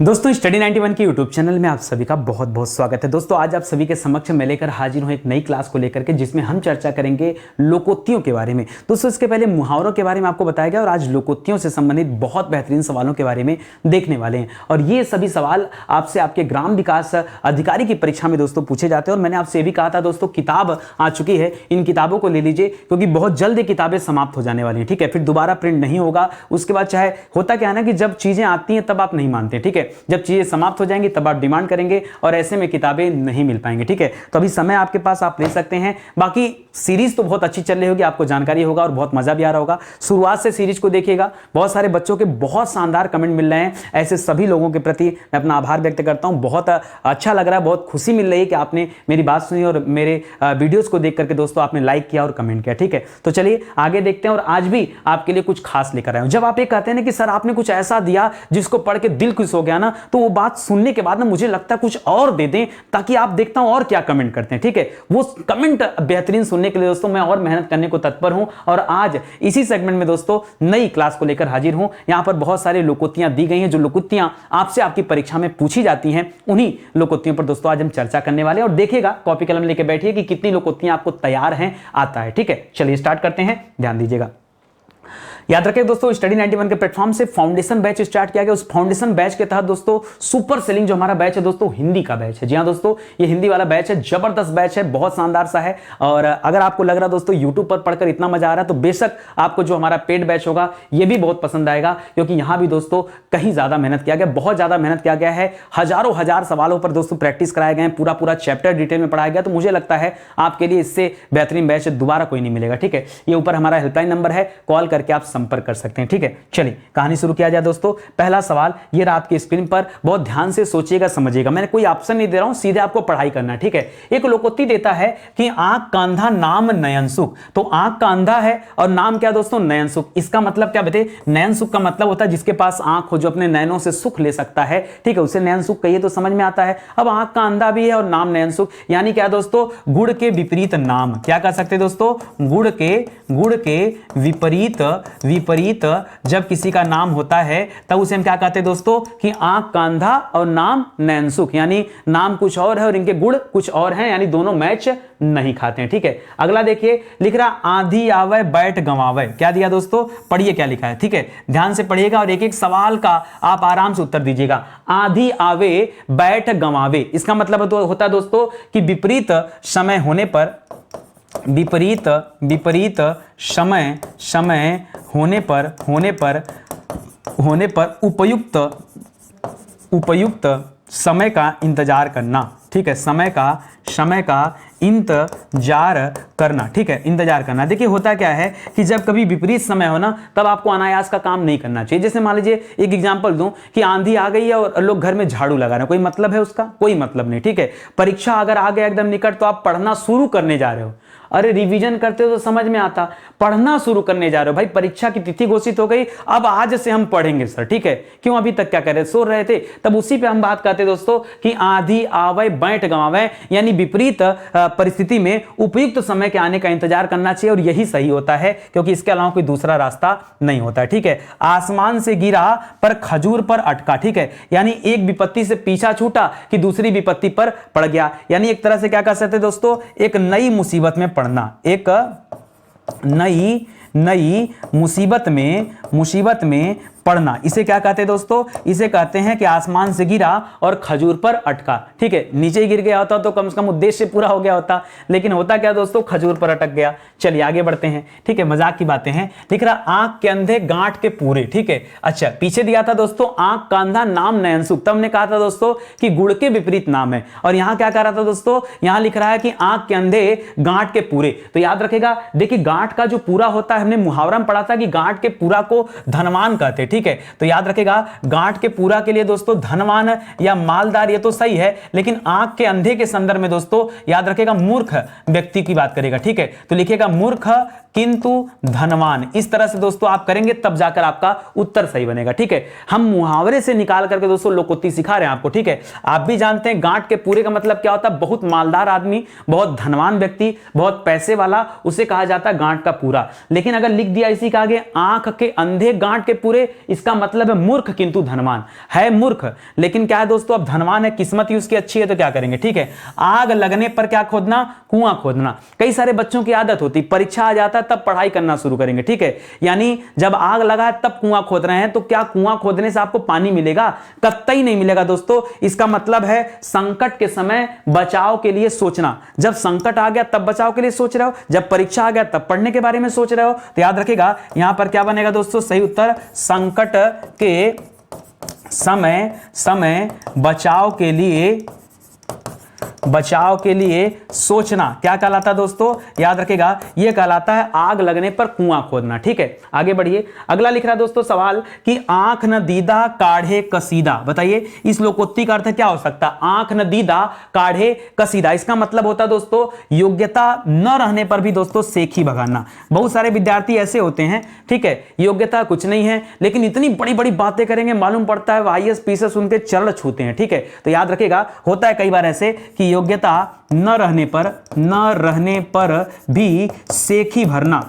दोस्तों स्टडी 91 के YouTube channel में आप सभी का बहुत बहुत स्वागत है। दोस्तों आज आप सभी के समक्ष मैं लेकर हाजिर हूं एक नई क्लास को लेकर के, जिसमें हम चर्चा करेंगे लोकोक्तियों के बारे में। दोस्तों इसके पहले मुहावरों के बारे में आपको बताया गया और आज लोकोक्तियों से संबंधित बहुत बेहतरीन सवालों के बारे में देखने वाले हैं। और ये सभी सवाल आपसे आपके ग्राम विकास अधिकारी की परीक्षा में दोस्तों पूछे जाते हैं। और मैंने आपसे ये भी कहा था दोस्तों, किताब आ चुकी है, इन किताबों को ले लीजिए क्योंकि बहुत जल्द ये किताबें समाप्त हो जाने वाली हैं। ठीक है, फिर दोबारा प्रिंट नहीं होगा। उसके बाद चाहे होता क्या है ना कि जब चीजें आती हैं तब आप नहीं मानते, ठीक है, जब चीजें समाप्त हो जाएंगी तब आप डिमांड करेंगे और ऐसे में किताबें नहीं मिल पाएंगे। ठीक है, तो अभी समय आपके पास, आप ले सकते हैं। बाकी सीरीज तो बहुत अच्छी चल रही होगी, आपको जानकारी होगा और बहुत मजा भी आ रहा होगा। शुरुआत से सीरीज को देखिएगा। बहुत सारे बच्चों के बहुत शानदार कमेंट मिल रहे हैं। ऐसे सभी लोगों के प्रति मैं अपना आभार व्यक्त करता हूं। बहुत अच्छा लग रहा है, बहुत खुशी मिल रही है कि आपने मेरी बात सुनी और मेरे वीडियोस को देख करके दोस्तों आपने लाइक किया और कमेंट किया। ठीक है, तो चलिए आगे देखते हैं और आज भी आपके लिए कुछ खास लेकर आया हूं। जब आप ये कहते हैं ना कि सर आपने कुछ ऐसा दिया जिसको पढ़ के दिल खुश हो गया ना, तो वो बात सुनने के बाद ना मुझे लगता है कुछ और दे दें ताकि आप देखता हूं और क्या कमेंट करते हैं। ठीक है, वो कमेंट बेहतरीन सुनने के लिए दोस्तों मैं और मेहनत करने को तत्पर हूं। और आज इसी सेगमेंट में दोस्तों नई क्लास को लेकर हाजिर हूं। यहां पर बहुत सारे लोकोक्तियां दी गई हैं, जो लोकोक्तियां आपसे आपकी परीक्षा में पूछी जाती हैं। उन्हीं लोकोक्तियों पर दोस्तों आज हम चर्चा करने वाले हैं। और देखिएगा, कॉपी कलम लेकर बैठिए कि कितनी लोकोक्तियां आपको तैयार हैं, आता है। ठीक है, चलिए स्टार्ट करते हैं, ध्यान दीजिएगा। याद रखें दोस्तों, स्टडी 91 के प्लेटफॉर्म से फाउंडेशन बैच स्टार्ट किया गया। उस फाउंडेशन बैच के तहत दोस्तों सुपर सेलिंग जो हमारा बैच है दोस्तों, हिंदी का बैच है। जी हां दोस्तों, ये हिंदी वाला बैच है, जबरदस्त बैच है, बहुत शानदार सा है। और अगर आपको लग रहा दोस्तों यूट्यूब पर पढ़कर इतना मजा आ रहा है, तो बेशक आपको जो हमारा पेड बैच होगा ये भी बहुत पसंद आएगा, क्योंकि यहां भी दोस्तों कहीं ज्यादा मेहनत किया गया, बहुत ज्यादा मेहनत किया गया है। हजार सवालों पर दोस्तों प्रैक्टिस कराए गए हैं, पूरा चैप्टर डिटेल में पढ़ाया गया। तो मुझे लगता है आपके लिए इससे बेहतरीन बैच दोबारा कोई नहीं मिलेगा। ठीक है, ये ऊपर हमारा हेल्पलाइन नंबर है, कॉल करके आप संपर्क कर सकते हैं। ठीक है, चलिए कहानी शुरू किया जाए दोस्तों। पहला सवाल ये रहा आपकी स्क्रीन पर, बहुत ध्यान से सोचिएगा, समझिएगा। मैंने कोई ऑप्शन नहीं दे रहा हूं, सीधे आपको पढ़ाई करना है। ठीक है, एक लोकोक्ति देता है कि आंख का अंधा नाम नयन सुख। तो आंख का अंधा है और नाम क्या दोस्तों, नयन सुख। इसका मतलब क्या बते, नयन सुख का मतलब होता है जिसके पास आंख हो, जो अपने नयनों से सुख ले सकता है। ठीक है, उसे नयन सुख कहिए तो समझ में आता है। अब आंख का अंधा भी है और नाम नयन सुख, यानी क्या दोस्तों, गुड़ के विपरीत नाम। क्या कह सकते दोस्तों, गुड़ के विपरीत जब किसी का नाम होता है तब उसे हम क्या कहते हैं दोस्तों, कि आंख का अंधा और नाम नयन सुख, यानी नाम कुछ और है और इनके गुण कुछ और हैं, यानी दोनों मैच नहीं खाते हैं। ठीक है, अगला देखिए, लिख रहा आंधी आवे बैठ गंवावे। क्या दिया दोस्तों, पढ़िए क्या लिखा है। ठीक है, ध्यान से पढ़िएगा और एक एक सवाल का आप आराम से उत्तर दीजिएगा। आंधी आवे बैठ गंवावे, इसका मतलब होता है दोस्तों कि विपरीत समय होने पर, विपरीत समय होने पर उपयुक्त समय का इंतजार करना। ठीक है, समय का इंतजार करना। ठीक है, इंतजार करना। देखिए होता क्या है कि जब कभी विपरीत समय हो ना, तब आपको अनायास का काम नहीं करना चाहिए। जैसे मान लीजिए एक एग्जांपल दूं कि आंधी आ गई है और लोग घर में झाड़ू लगा रहे हैं, कोई मतलब है उसका, कोई मतलब नहीं। ठीक है, परीक्षा अगर आ गया एकदम निकट तो आप पढ़ना शुरू करने जा रहे हो। अरे रिवीजन करते हो तो समझ में आता, पढ़ना शुरू करने जा रहे हो, भाई परीक्षा की तिथि घोषित हो गई, अब आज से हम पढ़ेंगे सर। ठीक है, क्यों अभी तक क्या कर रहे, सो रहे थे, तब उसी पे हम बात करते दोस्तों कि आंधी आवे बैठ गंवावे, यानी विपरीत परिस्थिति में उपयुक्त समय के आने का इंतजार करना चाहिए। और यही सही होता है, क्योंकि इसके अलावा कोई दूसरा रास्ता नहीं होता है। ठीक है, आसमान से गिरा पर खजूर पर अटका। ठीक है, यानी एक विपत्ति से पीछा छूटा कि दूसरी विपत्ति पर पड़ गया, यानी एक तरह से क्या कर सकते दोस्तों, एक नई मुसीबत में पड़ना, एक नई मुसीबत में पढ़ना। इसे क्या कहते हैं दोस्तों, इसे कहते हैं कि आसमान से गिरा और खजूर पर अटका। ठीक है, नीचे गिर गया होता तो कम से कम उद्देश्य पूरा हो गया होता, लेकिन होता क्या दोस्तों, खजूर पर अटक गया। चलिए आगे बढ़ते हैं। ठीक है, मजाक की बातें हैं। लिख रहा आंख के अंधे गांठ के पूरे। ठीक है, अच्छा पीछे दिया था दोस्तों आंख का अंधा नाम नयन सुख, तब ने कहा था दोस्तों कि गुड़ के विपरीत नाम है। और यहां क्या कह रहा था दोस्तों, यहां लिख रहा है कि आंख के अंधे गांठ के पूरे। तो याद रखेगा, देखिए गांठ का जो पूरा होता है, हमने मुहावरा में पढ़ा था कि गांठ के पूरा को धनवान कहते। ठीक है, तो याद रखेगा गांठ के पूरा के लिए दोस्तों धनवान या मालदार ये तो सही है, लेकिन आंख के अंधे के संदर्भ में दोस्तों याद रखेगा मूर्ख व्यक्ति की बात करेगा। ठीक है, तो लिखेगा मूर्ख किंतु धनवान। इस तरह से दोस्तों आप करेंगे तब जाकर आपका उत्तर सही बनेगा। ठीक है, हम मुहावरे से निकाल करके दोस्तों लोकोक्ति सिखा रहे हैं आपको। ठीक है, आप भी जानते हैं गांठ के पूरे का मतलब क्या होता है, बहुत मालदार आदमी, बहुत धनवान व्यक्ति, बहुत पैसे वाला, उसे कहा जाता है गांठ का पूरा। लेकिन अगर लिख दिया इसी के आगे आंख के अंधे गांठ के पूरे, इसका मतलब है मूर्ख किंतु धनवान। है मूर्ख लेकिन क्या है दोस्तों, अब धनवान है, किस्मत ही उसकी अच्छी है, तो क्या करेंगे। ठीक है, आग लगने पर क्या खोदना, कुआं खोदना। कई सारे बच्चों की आदत होती, परीक्षा आ जाता है तब पढ़ाई करना शुरू करेंगे। ठीक है, यानी जब आग लगा है तब कुआं खोद रहे हैं, तो क्या कुआं खोदने से आपको पानी मिलेगा, कतई नहीं मिलेगा दोस्तों। इसका मतलब है संकट के समय बचाव के लिए सोचना। जब संकट आ गया तब बचाव के लिए सोच रहे हो, जब परीक्षा आ गया तब पढ़ने के बारे में सोच रहे हो। तो याद रखिएगा यहां पर क्या बनेगा दोस्तों, सही उत्तर संकट के समय बचाव के लिए सोचना क्या कहलाता है दोस्तों, याद रखिएगा यह कहलाता है आग लगने पर कुआं खोदना। ठीक है, आगे बढ़िए। अगला लिख रहा है दोस्तों सवाल कि आंख न दीदा काढ़े कसीदा। बताइए इस लोकोक्ति का अर्थ क्या हो सकता है, आंख न दीदा काढ़े कसीदा। इसका मतलब होता है दोस्तों योग्यता न रहने पर भी दोस्तों सेखी भगाना। बहुत सारे विद्यार्थी ऐसे होते हैं, ठीक है, योग्यता कुछ नहीं है लेकिन इतनी बड़ी बड़ी बातें करेंगे, मालूम पड़ता है आईएएस पीएस उनके चरण छूते हैं। ठीक है, तो याद रखिएगा होता है कई बार ऐसे कि योग्यता न रहने पर भी सेखी भरना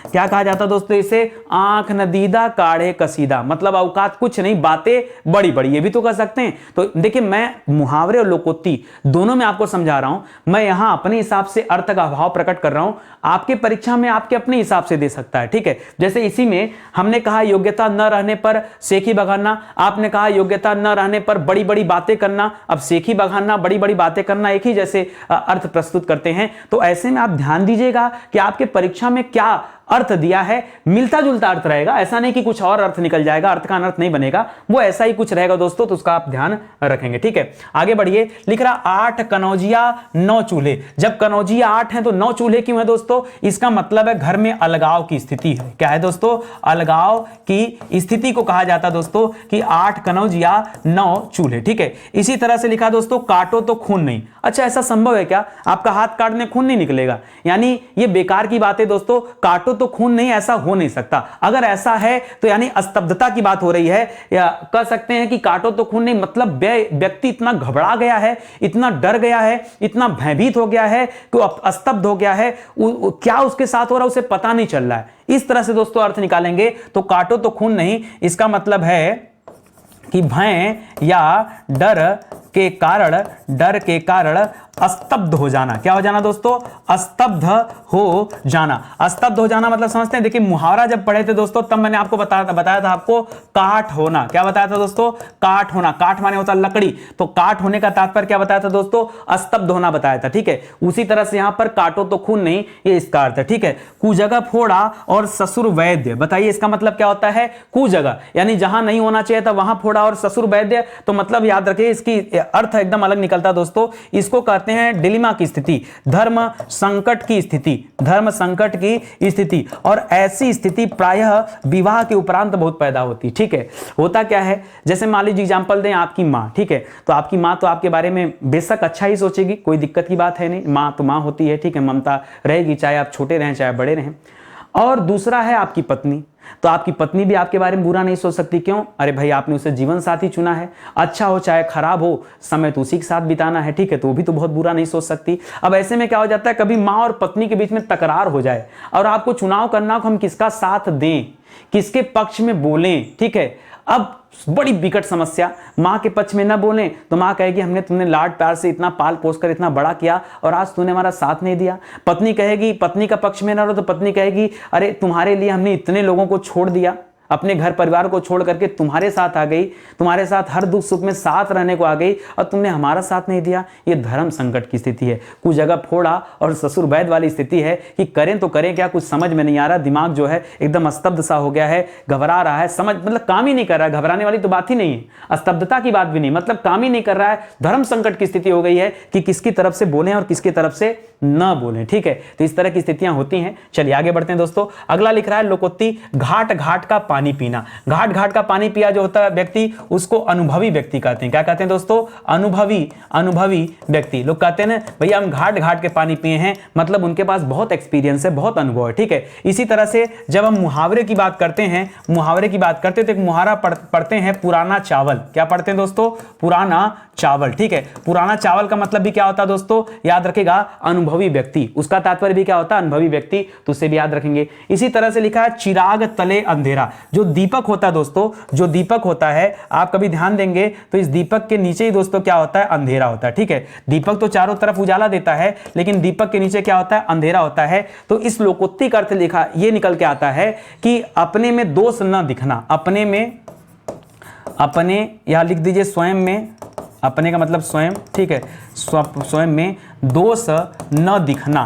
क्या कहा जाता दोस्तों, इसे आंख न दीदा काढ़े कसीदा। मतलब औकात कुछ नहीं, बातें बड़ी बड़ी, ये भी तो कर सकते हैं। तो देखिए मैं मुहावरे और लोकोक्ति दोनों में आपको समझा रहा हूं। मैं यहां अपने हिसाब से अर्थ का भाव प्रकट कर रहा हूं, आपके परीक्षा में आपके अपने हिसाब से दे सकता है। ठीक है, जैसे इसी में हमने कहा योग्यता न रहने पर सेखी भगाना, आपने कहा योग्यता न रहने पर बड़ी बड़ी बातें करना। अब सेखी भगाना बड़ी बड़ी बातें करना एक ही जैसे अर्थ प्रस्तुत करते हैं। तो ऐसे में आप ध्यान दीजिएगा कि आपके परीक्षा में क्या अर्थ दिया है, मिलता जुलता अर्थ रहेगा, ऐसा नहीं कि कुछ और अर्थ निकल जाएगा, अर्थ का अनर्थ नहीं बनेगा, वो ऐसा ही कुछ रहेगा दोस्तों, तो उसका आप ध्यान रखेंगे। ठीक है, आगे बढ़िए। लिख रहा 8 कनौजिया 9 चूल्हे। जब कनौजिया 8 हैं तो 9 चूल्हे क्यों है दोस्तों, इसका मतलब है घर में अलगाव की स्थिति है। क्या है दोस्तों, अलगाव की स्थिति को कहा जाता है दोस्तों कि 8 कनौजिया 9 चूल्हे। ठीक है, इसी तरह से लिखा दोस्तों काटो तो खून नहीं। अच्छा ऐसा संभव है क्या, आपका हाथ काटने खून नहीं निकलेगा, यानी ये बेकार की बात है दोस्तों। काटो तो खून नहीं, ऐसा हो नहीं सकता। अगर ऐसा है तो यानी स्तब्धता की बात हो रही है, या कह सकते हैं कि काटो तो खून नहीं मतलब व्यक्ति इतना घबरा गया है, इतना डर गया है, इतना भयभीत हो गया है कि स्तब्ध हो गया है, क्या उसके साथ हो रहा है उसे पता नहीं चल रहा है। इस तरह से दोस्तों अर्थ निकालेंगे तो काटो तो खून नहीं, इसका मतलब है कि भय या डर के कारण स्तब्ध हो जाना। क्या हो जाना दोस्तों, स्तब्ध हो जाना। स्तब्ध हो जाना मतलब समझते हैं, देखिए मुहावरा जब पढ़े थे दोस्तों तब मैंने आपको बताया था आपको काट होना। क्या बताया था दोस्तों, काट होना। काट माने होता लकड़ी, तो काट होने का तात्पर्य क्या बताया था दोस्तों, स्तब्ध होना बताया था। ठीक है, उसी तरह से यहां पर काटो तो खून नहीं, ये इसका अर्थ है। ठीक है, कुजगह फोड़ा और ससुर वैद्य। बताइए इसका मतलब क्या होता है, कुजगह यानी जहां नहीं होना चाहिए था वहां फोड़ा, और ससुर वैद्य तो मतलब याद रखिए इसकी अर्थ एकदम अलग निकलता है दोस्तों। इसको कहते हैं डिलेमा की स्थिति, धर्म संकट की स्थिति, और ऐसी स्थिति प्रायः विवाह के उपरांत बहुत पैदा होती। ठीक है, होता क्या है, जैसे मान लीजिए एग्जांपल दें, आपकी माँ, ठीक है, तो आपकी माँ तो आपके बारे में बेशक अच्छा ही सोचेगी, कोई दिक्कत की बात है नहीं, माँ तो माँ होती है। ठीक है, ममता रहेगी चाहे आप छोटे रहें चाहे बड़े रहें। और दूसरा है आपकी पत्नी, तो आपकी पत्नी भी आपके बारे में बुरा नहीं सोच सकती। क्यों, अरे भाई आपने उसे जीवन साथी चुना है, अच्छा हो चाहे खराब हो, समय तो उसी के साथ बिताना है। ठीक है, तो वो भी तो बहुत बुरा नहीं सोच सकती। अब ऐसे में क्या हो जाता है, कभी माँ और पत्नी के बीच में तकरार हो जाए और आपको चुनाव करना हो हम किसका साथ दें, किसके पक्ष में बोलें। ठीक है, अब बड़ी विकट समस्या, माँ के पक्ष में न बोलें तो माँ कहेगी हमने तुमने लाड प्यार से इतना पाल पोस कर इतना बड़ा किया और आज तूने हमारा साथ नहीं दिया। पत्नी कहेगी, पत्नी का पक्ष में न रहो तो पत्नी कहेगी अरे तुम्हारे लिए हमने इतने लोगों को छोड़ दिया, अपने घर परिवार को छोड़ करके तुम्हारे साथ आ गई, तुम्हारे साथ हर दुख सुख में साथ रहने को आ गई और तुमने हमारा साथ नहीं दिया। ये धर्म संकट की स्थिति है, कुछ जगह फोड़ा और ससुर वैद वाली स्थिति है कि करें तो करें क्या, कुछ समझ में नहीं आ रहा, दिमाग जो है एकदम स्तब्ध सा हो गया है, घबरा रहा है, समझ मतलब काम ही नहीं कर रहा है। घबराने वाली तो बात ही नहीं है, स्तब्धता की बात भी नहीं, मतलब काम ही नहीं कर रहा है। धर्म संकट की स्थिति हो गई है कि किसकी तरफ से बोलें और किसकी तरफ से न बोलें। ठीक है, तो इस तरह की स्थितियां होती हैं। चलिए आगे बढ़ते हैं दोस्तों। अगला लिख रहा है लोकोक्ति, घाट घाट का पानी पानी पीना। घाट घाट का पानी पिया जो होता है व्यक्ति, उसको अनुभवी व्यक्ति कहते हैं। क्या कहते हैं दोस्तों? अनुभवी व्यक्ति। लोग कहते हैं ना भैया हम घाट घाट के पानी पिए हैं, मतलब उनके पास बहुत एक्सपीरियंस है, बहुत अनुभव है। ठीक है, इसी तरह से जब हम मुहावरे की बात करते हैं, तो एक मुहावरा पढ़ते हैं, पुराना चावल। क्या पढ़ते हैं दोस्तों? पुराना चावल। ठीक है, पुराना चावल का मतलब भी क्या होता है दोस्तों? याद रखेगा, अनुभवी व्यक्ति। उसका तात्पर्य भी क्या होता है? अनुभवी व्यक्ति। तो उसे भी याद रखेंगे। इसी तरह से लिखा है चिराग तले अंधेरा। जो दीपक होता है दोस्तों, जो दीपक होता है, आप कभी ध्यान देंगे तो इस दीपक के नीचे ही दोस्तों क्या होता है? अंधेरा होता है। ठीक है, दीपक तो चारों तरफ उजाला देता है, लेकिन दीपक के नीचे क्या होता है? अंधेरा होता है। तो इस लोकोक्ति का अर्थ लिखा ये निकल के आता है कि अपने में दोष न दिखना। अपने यहां लिख दीजिए स्वयं में, अपने का मतलब स्वयं। ठीक है, स्वयं में दोष न दिखना।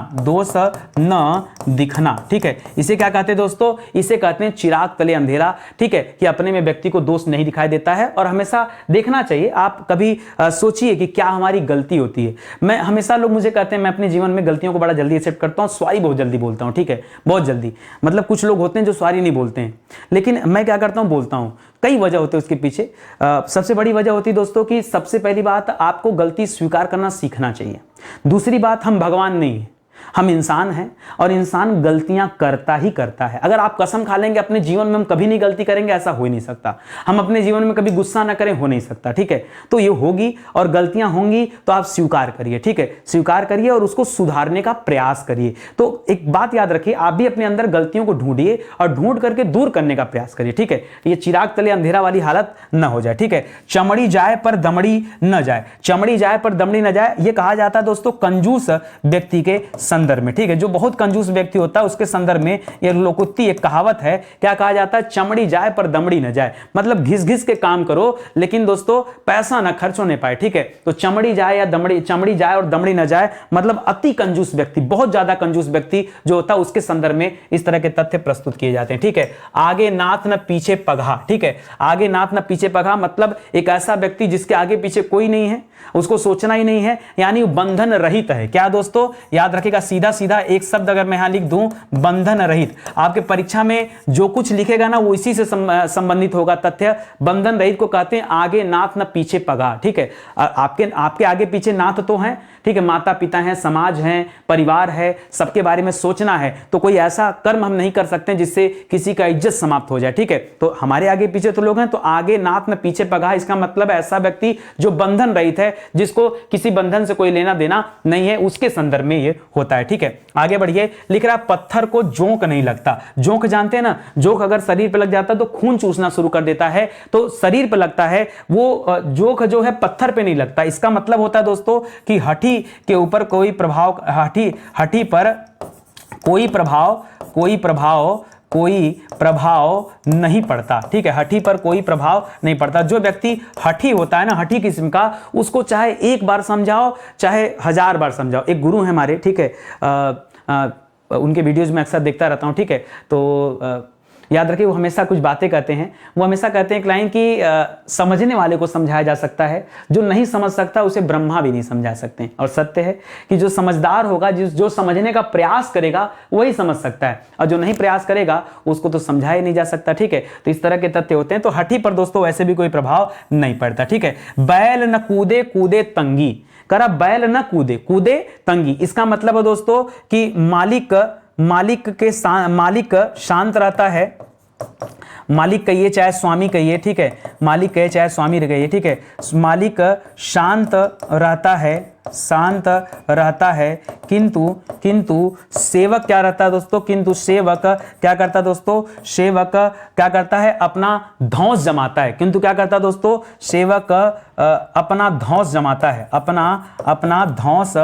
ठीक है, इसे क्या कहते हैं दोस्तों? इसे कहते हैं चिराग तले अंधेरा। ठीक है, कि अपने में व्यक्ति को दोष नहीं दिखाई देता है और हमेशा देखना चाहिए। आप कभी सोचिए कि क्या हमारी गलती होती है। मैं हमेशा, लोग मुझे कहते हैं मैं अपने जीवन में गलतियों को बड़ा जल्दी एक्सेप्ट करता हूँ, सॉरी बहुत जल्दी बोलता हूँ। ठीक है, बहुत जल्दी। मतलब कुछ लोग होते हैं जो सॉरी नहीं बोलते हैं, लेकिन मैं क्या करता हूँ? बोलता हूँ। कई वजह होते हैं उसके पीछे। सबसे बड़ी वजह होती है दोस्तों कि सबसे पहली बात, आपको गलती स्वीकार करना सीखना चाहिए। दूसरी बात, हम भगवान नहीं हैं, हम इंसान हैं और इंसान गलतियां करता ही करता है। अगर आप कसम खा लेंगे अपने जीवन में हम कभी नहीं गलती करेंगे, ऐसा हो ही नहीं सकता। हम अपने जीवन में कभी गुस्सा ना करें, हो नहीं सकता। ठीक है, तो ये होगी और गलतियां होंगी, तो आप स्वीकार करिए। ठीक है, स्वीकार करिए और उसको सुधारने का प्रयास करिए। तो एक बात याद रखिए, आप भी अपने अंदर गलतियों को ढूंढिए और ढूंढ करके दूर करने का प्रयास करिए। ठीक है, ये चिराग तले अंधेरा वाली हालत न हो जाए। ठीक है, चमड़ी जाए पर दमड़ी न जाए। चमड़ी जाए पर दमड़ी न जाए, ये कहा जाता है दोस्तों कंजूस व्यक्ति के संदर्भ में। ठीक है, जो बहुत कंजूस व्यक्ति होता है उसके संदर्भ में यह लोकोक्ति, एक कहावत है। क्या कहा जाता है? चमड़ी जाए पर दमड़ी न जाए। मतलब घिस घिस के काम करो, लेकिन दोस्तों पैसा ना खर्च होने पाए। ठीक है, तो चमड़ी जाए या दमड़ी, चमड़ी जाए और दमड़ी न जाए, मतलब अति कंजूस व्यक्ति, बहुत ज्यादा कंजूस व्यक्ति जो होता है उसके संदर्भ में इस तरह के तथ्य प्रस्तुत किए जाते हैं। ठीक है, आगे नाथ न पीछे पगहा। ठीक है, आगे नाथ न पीछे पगहा, मतलब एक ऐसा व्यक्ति जिसके आगे पीछे कोई नहीं है, उसको सोचना ही नहीं है, यानी बंधन रहित है। क्या दोस्तों? याद रखिएगा, सीधा सीधा एक शब्द अगर मैं यहां लिख दूं, बंधन रहित। आपके परीक्षा में जो कुछ लिखेगा ना वो इसी से संबंधित होगा तथ्य। बंधन रहित को कहते हैं आगे नाथ न पीछे पगहा। ठीक है, आपके आगे पीछे नाथ तो हैं, ठीक है, माता पिता हैं, समाज है, परिवार है, सबके बारे में सोचना है। तो कोई ऐसा कर्म हम नहीं कर सकते जिससे किसी का इज्जत समाप्त हो जाए। ठीक है, तो हमारे आगे पीछे तो लोग हैं, तो आगे नाथ न पीछे पगहा, इसका मतलब ऐसा व्यक्ति जो बंधन रहित है, जिसको किसी बंधन से कोई लेना देना नहीं है, उसके संदर्भ में ये होता है। ठीक है, आगे बढ़िए। लिख रहा, पत्थर को जोंक नहीं लगता। जोंक जानते हैं ना? जोंक अगर शरीर पे लग जाता है तो खून चूसना शुरू कर देता है, तो शरीर पे लगता है वो जोंक जो है पत्थर पे नहीं लगता। इसका मतलब होता है दोस्तों कि हठी के ऊपर कोई प्रभाव, हठी पर कोई प्रभाव नहीं पड़ता। ठीक है, हठी पर कोई प्रभाव नहीं पड़ता। जो व्यक्ति हठी होता है ना, हठी किस्म का, उसको चाहे एक बार समझाओ चाहे 1000 बार समझाओ। एक गुरु है हमारे, ठीक है, उनके वीडियोज में अक्सर देखता रहता हूँ। ठीक है, तो याद रखिए वो हमेशा कुछ बातें कहते हैं। वो हमेशा कहते हैं क्लाइंट की समझने वाले को समझाया जा सकता है, जो नहीं समझ सकता उसे ब्रह्मा भी नहीं समझा सकते। और सत्य है कि जो समझदार होगा, जो समझने का प्रयास करेगा वही समझ सकता है, और जो नहीं प्रयास करेगा उसको तो समझाया नहीं जा सकता। ठीक है, तो इस तरह के तथ्य होते हैं। तो हठी पर दोस्तों वैसे भी कोई प्रभाव नहीं पड़ता। ठीक है, बैल न कूदे कूदे तंगी। करा, बैल न कूदे कूदे तंगी, इसका मतलब है दोस्तों कि मालिक शांत रहता है। मालिक कहिए चाहे स्वामी कहिए, ठीक है, मालिक कहिए चाहे स्वामी कहिए, ठीक है, मालिक शांत रहता है, किंतु सेवक क्या रहता है दोस्तों? किंतु सेवक क्या करता है दोस्तों? सेवक क्या करता है? अपना धौंस जमाता है। किंतु क्या करता है दोस्तों? सेवक अपना धौंस जमाता है, अपना धौंस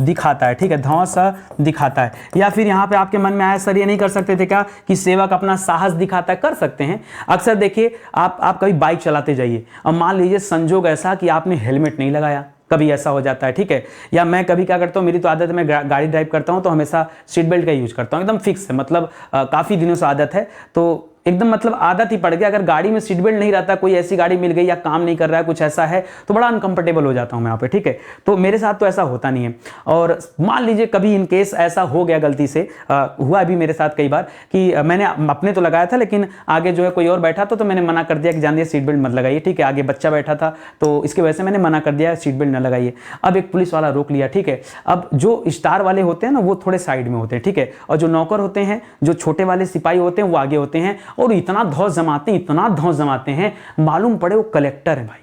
दिखाता है। ठीक है, धौंस दिखाता है। या फिर यहां पे आपके मन में आया, सर ये नहीं कर सकते थे क्या कि सेवक अपना साहस दिखाता है? कर सकते हैं। अक्सर देखिए, आप कभी बाइक चलाते जाइए और मान लीजिए संजोग ऐसा कि आपने हेलमेट नहीं लगाया, कभी ऐसा हो जाता है। ठीक है, या मैं कभी क्या करता हूँ, मेरी तो आदत है, मैं गाड़ी ड्राइव करता हूँ तो हमेशा सीट बेल्ट का यूज करता हूँ, एकदम फिक्स है, मतलब काफ़ी दिनों से आदत है। तो एकदम मतलब आदत ही पड़ गया। अगर गाड़ी में सीट बेल्ट नहीं रहता, कोई ऐसी गाड़ी मिल गई या काम नहीं कर रहा है, कुछ ऐसा है, तो बड़ा अनकंफर्टेबल हो जाता हूं मैं यहाँ पे, ठीक है। तो मेरे साथ तो ऐसा होता नहीं है। और मान लीजिए कभी इन केस ऐसा हो गया गलती से, हुआ अभी मेरे साथ कई बार कि मैंने अपने तो लगाया था, लेकिन आगे जो है कोई और बैठा तो मैंने मना कर दिया कि जान दिया सीट बेल्ट मत लगाइए, ठीक है। आगे बच्चा बैठा था तो इसकी वजह से मैंने मना कर दिया सीट बेल्ट न लगाइए। अब एक पुलिस वाला रोक लिया, ठीक है। अब जो स्टार वाले होते हैं ना, वो थोड़े साइड में होते हैं, ठीक है। और जो नौकर होते हैं, जो छोटे वाले सिपाही होते हैं, वो आगे होते हैं। और इतना धौंस जमाते हैं, इतना धौंस जमाते हैं, मालूम पड़े वो कलेक्टर है भाई।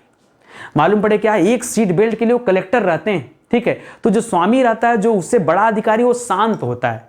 मालूम पड़े क्या, एक सीट बेल्ट के लिए वो कलेक्टर रहते हैं, ठीक है। तो जो स्वामी रहता है, जो उससे बड़ा अधिकारी, वो शांत होता है।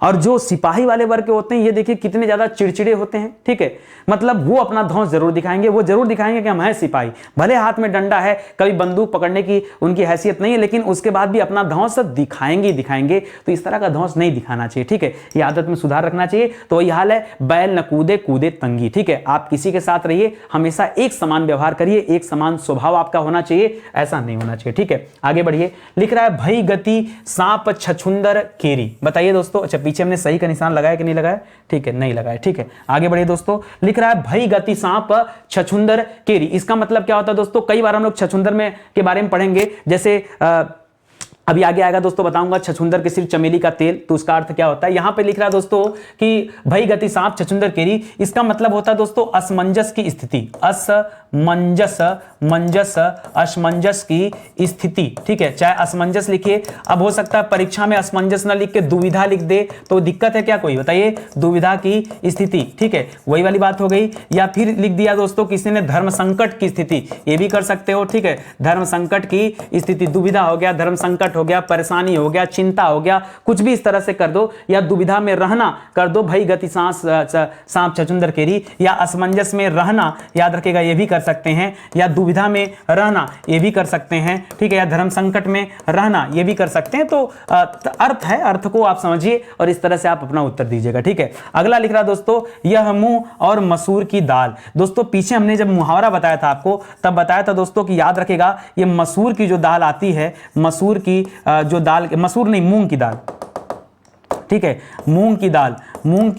और जो सिपाही वाले वर्ग के होते हैं, ये देखिए कितने ज्यादा चिड़चिड़े होते हैं, ठीक है। मतलब वो अपना धौंस जरूर दिखाएंगे, वो जरूर दिखाएंगे कि हम हैं सिपाही। भले हाथ में डंडा है, कभी बंदूक पकड़ने की उनकी हैसियत नहीं है, लेकिन उसके बाद भी अपना धौंस दिखाएंगे दिखाएंगे। तो इस तरह का धौंस नहीं दिखाना चाहिए, ठीक है। ये आदत में सुधार रखना चाहिए। तो यही हाल है, बैल न कूदे कूदे तंगी, ठीक है। आप किसी के साथ रहिए, हमेशा एक समान व्यवहार करिए, एक समान स्वभाव आपका होना चाहिए, ऐसा नहीं होना चाहिए, ठीक है। आगे बढ़िए। लिख रहा है भई गति सांप छछुंदर केरी। बताइए दोस्तों, अच्छा पीछे हमने सही का निशान लगाया कि नहीं लगाया, ठीक है, नहीं लगाया, ठीक है। आगे बढ़िए दोस्तों। लिख रहा है भई गति सांप छछुंदर केरी। इसका मतलब क्या होता है दोस्तों, कई बार हम लोग छछुंदर में के बारे में पढ़ेंगे, जैसे अभी आगे आएगा दोस्तों, बताऊंगा छछुंदर के सिर चमेली का तेल, तो उसका अर्थ क्या होता है। यहां पे लिख रहा है दोस्तों कि भई गति सांप छछुंदर केरी, इसका मतलब होता है दोस्तों असमंजस की स्थिति, असमंजस की स्थिति, ठीक है। चाहे असमंजस लिखिए, अब हो सकता है परीक्षा में असमंजस ना लिख के दुविधा लिख दे, तो दिक्कत है क्या कोई, बताइए। दुविधा की स्थिति, ठीक है, वही वाली बात हो गई। या फिर लिख दिया दोस्तों किसी ने धर्म संकट की स्थिति, ये भी कर सकते हो, ठीक है। धर्म संकट की स्थिति, दुविधा हो गया, धर्म संकट हो गया, परेशानी हो गया, चिंता हो गया, कुछ भी इस तरह से कर दो। या दुविधा में रहना कर दो, भई गति सांप छछुंदर केरी। या असमंजस में रहना, याद रखिएगा, ये भी कर सकते हैं। या दुविधा में रहना, ये भी कर सकते हैं, ठीक है। या धर्म संकट में रहना, ये भी कर सकते हैं। तो अर्थ है, अर्थ को आप समझिए और इस तरह से आप अपना उत्तर दीजिएगा, ठीक है। अगला लिख रहा दोस्तों, यह मुंह और मसूर की दाल। दोस्तों पीछे हमने जब मुहावरा बताया था आपको, तब बताया था दोस्तों कि याद रखेगा, ये मसूर की जो दाल आती है, मसूर की जो दाल, मसूर नहीं, मूंग की दाल, ठीक है। मूंग की दाल, मूंग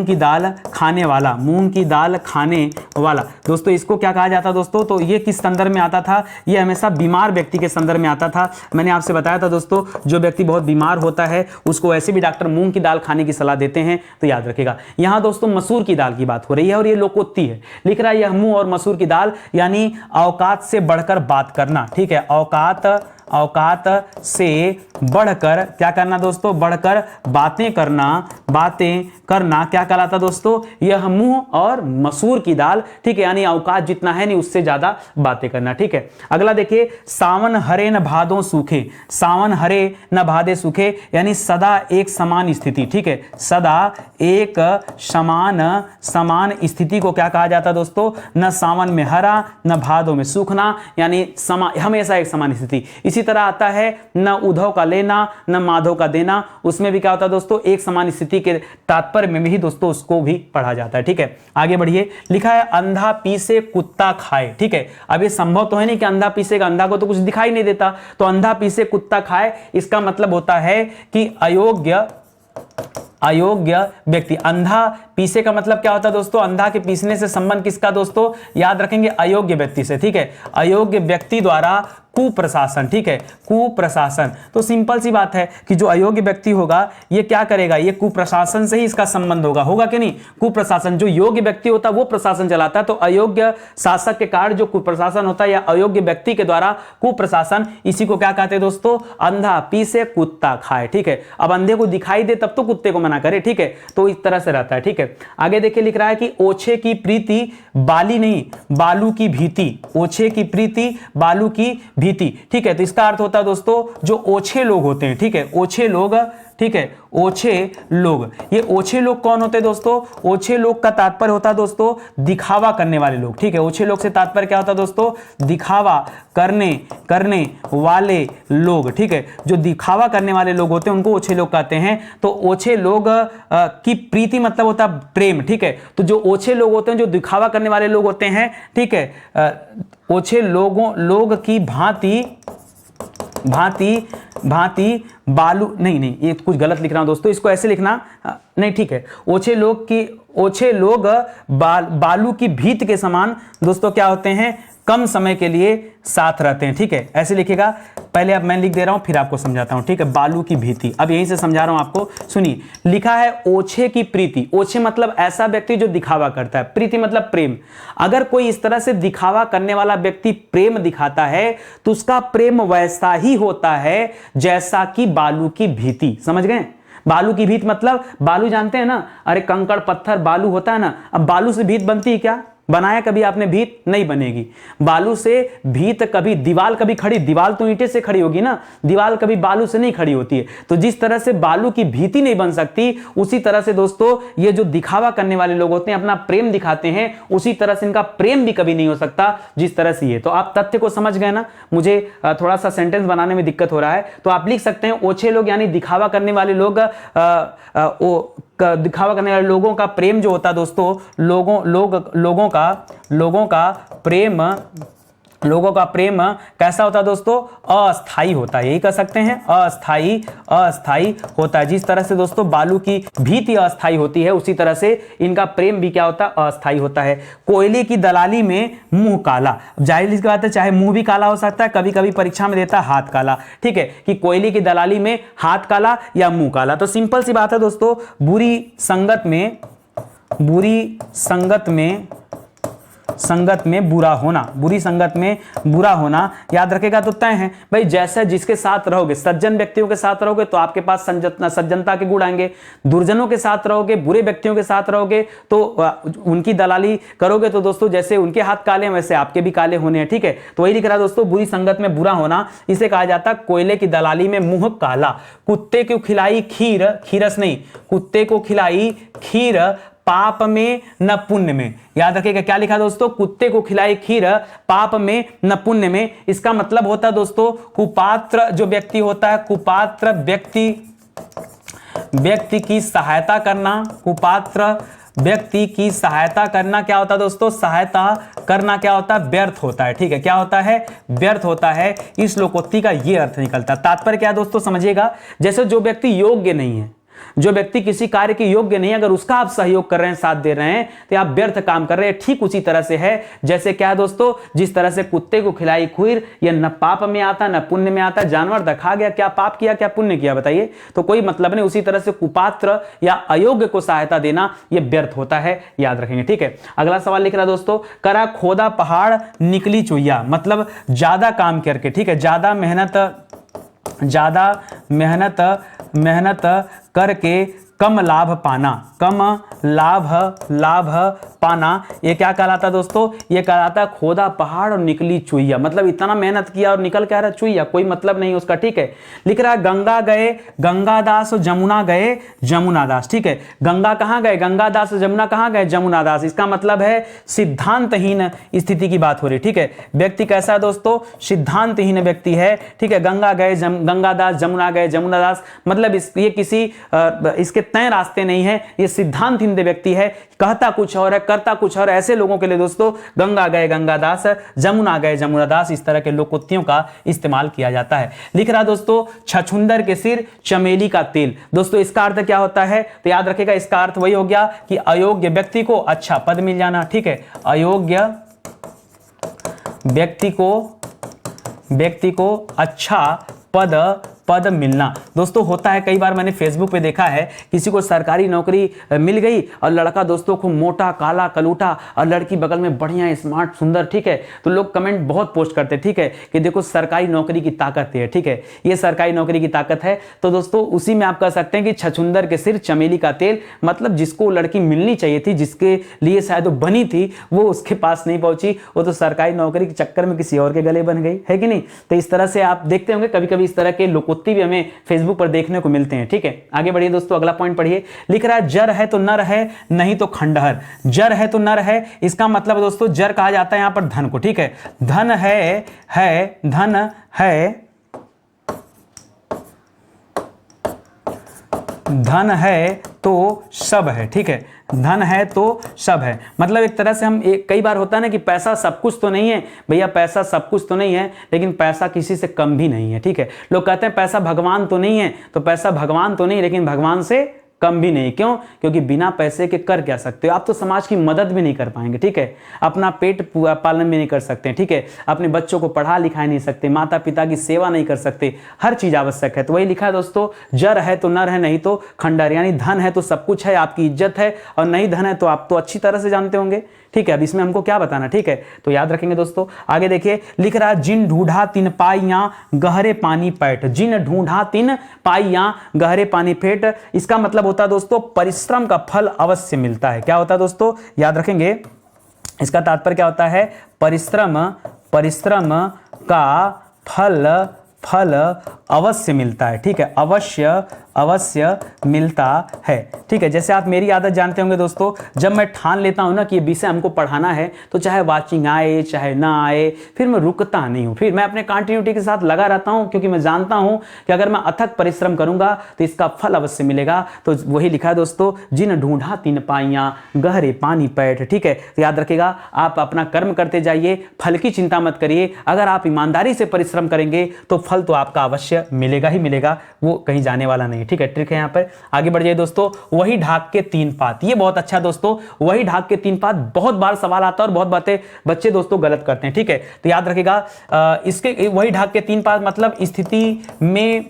की दाल खाने वाला, मूंग की दाल खाने वाला। दोस्तों इसको क्या कहा जाता है दोस्तों, तो ये किस संदर्भ में आता था, ये हमेशा बीमार व्यक्ति के संदर्भ में आता था। मैंने आपसे बताया था दोस्तों, जो व्यक्ति बहुत बीमार होता है उसको ऐसे भी डॉक्टर मूंग की दाल खाने की सलाह देते हैं, तो याद रखेगा। यहां दोस्तों मसूर की दाल की बात हो रही है और ये लोकोक्ति है। लिख रहा है यह मुंह और मसूर की दाल, यानी औकात से बढ़कर बात करना, ठीक है। औकात से बढ़कर क्या करना दोस्तों, बढ़कर बातें करना क्या कहलाता दोस्तों, यह मुंह और मसूर की दाल, ठीक है। यानी औकात जितना है नहीं उससे ज्यादा बातें करना, ठीक है। अगला देखिए, सावन हरे न भादों सूखे, सावन हरे न भादे सूखे, यानी सदा एक समान स्थिति, ठीक है। सदा एक समान स्थिति को क्या कहा जाता दोस्तों, न सावन में हरा न भादों में सूखना, यानी हमेशा एक समान स्थिति। इसी तरह आता है न उद्धव का लेना न माधव का देना, उसमें भी क्या होता है दोस्तों, एक समान स्थिति के तात्पर्य में भी दोस्तों उसको भी पढ़ा जाता है, ठीक है। आगे बढ़िए। लिखा है अंधा पीसे कुत्ता खाए, ठीक है। अब ये संभव तो है नहीं कि अंधा पीसेगा, अंधा को तो कुछ दिखाई नहीं देता, तो अंधा पीसे कुत्ता खाए, इसका मतलब होता है कि अयोग्य व्यक्ति। अंधा पीसे का मतलब क्या होता है दोस्तों, अंधा के पीसने से संबंध किसका दोस्तों, याद रखेंगे, अयोग्य व्यक्ति से, ठीक है। अयोग्य व्यक्ति द्वारा कुप्रशासन, ठीक है, कुप्रशासन। तो सिंपल सी बात है कि जो अयोग्य व्यक्ति होगा ये क्या करेगा, ये कुप्रशासन से ही इसका संबंध होगा कि नहीं। कुप्रशासन, जो योग्य व्यक्ति होता है वो प्रशासन चलाता है, तो अयोग्य शासक के कारण जो कुप्रशासन होता है या अयोग्य व्यक्ति के द्वारा कुप्रशासन, इसी को क्या कहते हैं दोस्तों, अंधा पीसे कुत्ता खाए, ठीक है। अब अंधे को दिखाई दे तब तो कुत्ते को मना करे, ठीक है। तो इस तरह से रहता है, ठीक है। आगे देखिए, लिख रहा है कि ओछे की प्रीति बाली नहीं बालू की भीति, ओछे की प्रीति बालू की भीति, ठीक है। तो इसका अर्थ होता है दोस्तों, जो ओछे लोग होते हैं, ठीक है, ओछे लोग, ठीक है, ओछे लोग। ये ओछे लोग कौन होते हैं दोस्तों, ओछे लोग का तात्पर्य होता है दोस्तों दिखावा करने वाले लोग, ठीक है। ओछे लोग से तात्पर्य क्या होता है दोस्तों, दिखावा करने वाले लोग, ठीक है। जो दिखावा करने वाले लोग होते हैं उनको ओछे लोग कहते हैं। तो ओछे लोग की प्रीति मतलब होता है प्रेम, ठीक है। तो जो ओछे लोग होते हैं, जो दिखावा करने वाले लोग होते हैं, ठीक है, ओछे लोग की भांति भांति भांति बालू, नहीं ये कुछ गलत लिख रहा हूं दोस्तों, इसको ऐसे लिखना, नहीं ठीक है, ओछे लोग बालू की भीत के समान दोस्तों क्या होते हैं, कम समय के लिए साथ रहते हैं। ठीक है, ऐसे लिखेगा, पहले अब मैं लिख दे रहा हूं फिर आपको समझाता हूं। ठीक है, बालू की भीति, अब यहीं से समझा रहा हूं आपको, सुनिए। लिखा है ओछे की प्रीति, ओछे मतलब ऐसा व्यक्ति जो दिखावा करता है, प्रीति मतलब प्रेम। अगर कोई इस तरह से दिखावा करने वाला व्यक्ति प्रेम दिखाता है तो उसका प्रेम वैसा ही होता है जैसा कि बालू की भीति। समझ गए? बालू की भीत मतलब बालू जानते हैं ना, अरे कंकड़ पत्थर बालू होता है ना, अब बालू से भीत बनती है क्या? बनाया कभी आपने भीत? नहीं बनेगी। बालू से भीत कभी, दीवार कभी खड़ी, दीवार तो ईंटे से खड़ी होगी ना, दीवार कभी बालू से नहीं खड़ी होती है। तो जिस तरह से बालू की भीति नहीं बन सकती, उसी तरह से दोस्तों ये जो दिखावा करने वाले लोग होते हैं, अपना प्रेम दिखाते हैं, उसी तरह से इनका प्रेम भी कभी नहीं हो सकता जिस तरह से ये। तो आप तथ्य को समझ गए ना? मुझे थोड़ा सा सेंटेंस बनाने में दिक्कत हो रहा है, तो आप लिख सकते हैं ओछे लोग यानी दिखावा करने वाले लोग, दिखावा करने वाले लोगों का प्रेम जो होता है दोस्तों, लोगों का प्रेम कैसा होता है दोस्तों? अस्थाई होता है। यही कह सकते हैं, अस्थाई होता है। जिस तरह से दोस्तों बालू की भीति अस्थाई होती है, उसी तरह से इनका प्रेम भी क्या होता है? अस्थाई होता है। कोयले की दलाली में मुंह काला, जाहिर सी बात है, चाहे मुंह भी काला हो सकता है, कभी कभी परीक्षा में देता है हाथ काला। ठीक है, कि कोयले की दलाली में हाथ काला या मुंह काला। तो सिंपल सी बात है दोस्तों, बुरी संगत में बुरा होना, बुरी संगत में बुरा होना, याद रखेगा तो तय है भाई। जैसे जिसके साथ रहोगे, सज्जन व्यक्तियों के साथ रहोगे तो आपके पास सज्जनता के गुण आएंगे, दुर्जनों के साथ रहोगे, बुरे व्यक्तियों के साथ रहोगे तो उनकी दलाली करोगे तो दोस्तों जैसे उनके हाथ काले हैं वैसे आपके भी काले होने हैं। ठीक है, तो वही लिख रहा है दोस्तों, बुरी संगत में बुरा होना, इसे कहा जाता है कोयले की दलाली में मुंह काला। कुत्ते को खिलाई खीर, खीरस नहीं, कुत्ते को खिलाई खीर पाप में न पुण्य में। याद रखिएगा क्या लिखा दोस्तों? कुत्ते को खिलाई खीर पाप में न पुण्य में। इसका मतलब होता है दोस्तों, कुपात्र जो व्यक्ति होता है, कुपात्र व्यक्ति की सहायता करना, कुपात्र व्यक्ति की सहायता करना क्या होता है दोस्तों? सहायता करना क्या होता है? व्यर्थ होता है। ठीक है, क्या होता है? व्यर्थ होता है। इस लोकोक्ति का यह अर्थ निकलता है। तात्पर्य क्या है दोस्तों? समझिएगा, जैसे जो व्यक्ति योग्य नहीं है, जो व्यक्ति किसी कार्य के योग्य नहीं, अगर उसका आप सहयोग कर रहे हैं, साथ दे रहे हैं, तो आप व्यर्थ काम कर रहे हैं। ठीक उसी तरह से है जैसे क्या दोस्तों, जिस तरह से कुत्ते को खिलाई खीर, यह न पाप में आता न पुण्य में आता। जानवर दखा गया, क्या पाप किया क्या पुण्य किया बताइए? तो कोई मतलब नहीं। उसी तरह से कुपात्र या अयोग्य को सहायता देना यह व्यर्थ होता है, याद रखेंगे। ठीक है, अगला सवाल लिख रहा दोस्तों, करा खोदा पहाड़ निकली चुईया, मतलब ज्यादा काम करके, ठीक है, ज्यादा मेहनत करके कम लाभ पाना, कम लाभ पाना, ये क्या कहलाता है दोस्तों? ये कहलाता है खोदा पहाड़ और निकली चुईया। मतलब इतना मेहनत किया और निकल क्या रहा? चुईया, कोई मतलब नहीं उसका। ठीक है, लिख रहा है गंगा गए गंगादास और जमुना गए जमुनादास। ठीक है, गंगा कहाँ गए? गंगादास और जमुना कहाँ गए? जमुनादास। इसका मतलब है सिद्धांतहीन स्थिति की बात हो रही। ठीक है, व्यक्ति कैसा है दोस्तों? सिद्धांतहीन व्यक्ति है। ठीक है, गंगा गए गंगादास, जमुना गए जमुनादास, मतलब ये किसी इसके तय रास्ते नहीं है, ये सिद्धांतहीन व्यक्ति है, कहता कुछ और है करता कुछ और। ऐसे लोगों के लिए दोस्तों गंगा गए गंगादास, जमुना गए जमुनादास, इस तरह के लोकोक्तियों का इस्तेमाल किया जाता है। लिख रहा दोस्तों, छछुंदर के सिर चमेली का तेल। दोस्तों इसका अर्थ क्या होता है? तो याद रखेगा, इसका अर्थ वही हो गया कि अयोग्य व्यक्ति को अच्छा पद मिल जाना। ठीक है, अयोग्य व्यक्ति को अच्छा पद मिलना। दोस्तों होता है कई बार, मैंने फेसबुक पे देखा है, किसी को सरकारी नौकरी मिल गई और लड़का दोस्तों को मोटा काला कलूटा और लड़की बगल में बढ़िया स्मार्ट सुंदर। ठीक है, तो लोग कमेंट बहुत पोस्ट करते हैं। ठीक है, कि देखो सरकारी नौकरी की ताकत है। ठीक है, ये सरकारी नौकरी की ताकत है। तो दोस्तों उसी में आप कह सकते हैं कि छछुंदर के सिर चमेली का तेल, मतलब जिसको लड़की मिलनी चाहिए थी, जिसके लिए शायद वो बनी थी, वो उसके पास नहीं पहुंची, वो तो सरकारी नौकरी के चक्कर में किसी और के गले बन गई, है कि नहीं? तो इस तरह से आप देखते होंगे कभी कभी इस तरह के लोकोक्ति भी हमें फेसबुक पर देखने को मिलते हैं। ठीक है, आगे बढ़िए दोस्तों, अगला पॉइंट पढ़िए। लिख रहा है जर है तो नर है, नहीं तो खंडहर। जर है तो नर है, इसका मतलब दोस्तों जर कहा जाता है यहां पर धन को। ठीक है, धन है धन है तो सब है। ठीक है, धन है तो सब है। मतलब एक तरह से हम कई बार होता है ना कि पैसा सब कुछ तो नहीं है भैया, पैसा सब कुछ तो नहीं है, लेकिन पैसा किसी से कम भी नहीं है, ठीक है। लोग कहते हैं पैसा भगवान तो नहीं है, तो पैसा भगवान तो नहीं, लेकिन भगवान से कम भी नहीं। क्यों? क्योंकि बिना पैसे के कर क्या सकते हो आप? तो समाज की मदद भी नहीं कर पाएंगे, ठीक है। अपना पेट पालन भी नहीं कर सकते, ठीक है। अपने बच्चों को पढ़ा लिखा नहीं सकते, माता पिता की सेवा नहीं कर सकते, हर चीज आवश्यक है। तो वही लिखा है दोस्तों, जर है तो नर है, नहीं तो खंडर। यानी धन है तो सब कुछ है, आपकी इज्जत है, और नहीं धन है तो आप तो अच्छी तरह से जानते होंगे, ठीक है। अब इसमें हमको क्या बताना, ठीक है, तो याद रखेंगे दोस्तों। आगे देखिए, लिख रहा है जिन ढूंढा तिन पाइयां गहरे पानी पैठ। जिन ढूंढा तिन पाइयां गहरे पानी पैठ, इसका मतलब होता है दोस्तों परिश्रम का फल अवश्य मिलता है। क्या होता है दोस्तों? याद रखेंगे, इसका तात्पर्य क्या होता है? परिश्रम का फल अवश्य मिलता है, ठीक है। अवश्य मिलता है, ठीक है। जैसे आप मेरी आदत जानते होंगे दोस्तों, जब मैं ठान लेता हूं ना कि ये विषय हमको पढ़ाना है, तो चाहे वाचिंग आए चाहे ना आए, फिर मैं रुकता नहीं हूं, फिर मैं अपने कंटिन्यूटी के साथ लगा रहता हूं, क्योंकि मैं जानता हूं कि अगर मैं अथक परिश्रम करूंगा तो इसका फल अवश्य मिलेगा। तो वही लिखा है दोस्तों, जिन ढूंढा तिन पाइयां गहरे पानी पैठ, ठीक है। तो याद रखिएगा, आप अपना कर्म करते जाइए, फल की चिंता मत करिए। अगर आप ईमानदारी से परिश्रम करेंगे तो फल तो आपका अवश्य मिलेगा ही मिलेगा, वो कहीं जाने वाला नहीं, ठीक है। ट्रिक है यहाँ पर। आगे बढ़ जाइए दोस्तों, वही ढाक के तीन पात, ये बहुत अच्छा दोस्तों, वही ढाक के तीन पात बहुत बार सवाल आता है और बहुत बातें बच्चे दोस्तों गलत करते हैं, ठीक है। तो याद रखिएगा, इसके वही ढाक के तीन पात मतलब स्थिति में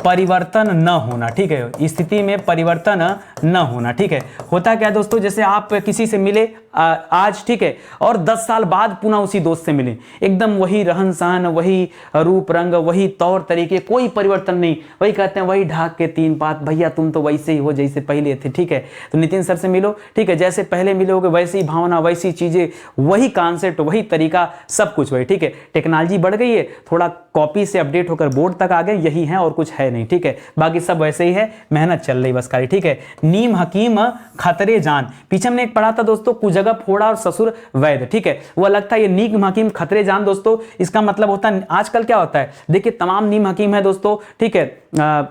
परिवर्तन न होना, ठीक है। स्थिति में परिवर्तन न होना, ठीक है। होता क्या दोस्तों, जैसे आप किसी से मिले आज, ठीक है, और 10 साल बाद पुनः उसी दोस्त से मिले, एकदम वही रहन सहन, वही रूप रंग, वही तौर तरीके, कोई परिवर्तन नहीं। वही कहते हैं वही ढाक के तीन पात, भैया तुम तो वैसे ही हो जैसे पहले थे, ठीक है। तो नितिन सर से मिलो, ठीक है, जैसे पहले मिलोगे वैसी ही भावना, वैसी चीजें, वही कॉन्सेप्ट, वही तरीका, सब कुछ वही, ठीक है। टेक्नोलॉजी बढ़ गई है, थोड़ा कॉपी से अपडेट होकर बोर्ड तक आ गए, यही है और कुछ है नहीं, ठीक है। बाकी सब वैसे ही है, मेहनत चल रही बस खाली, ठीक है। नीम हकीम खतरे जान, पीछे हमने एक पढ़ा था दोस्तों, कुजगह फोड़ा और ससुर वैद्य, ठीक है। वो अलग था, ये नीम हकीम खतरे जान दोस्तों, इसका मतलब होता है, आजकल क्या होता है देखिए, तमाम नीम हकीम है दोस्तों, ठीक है।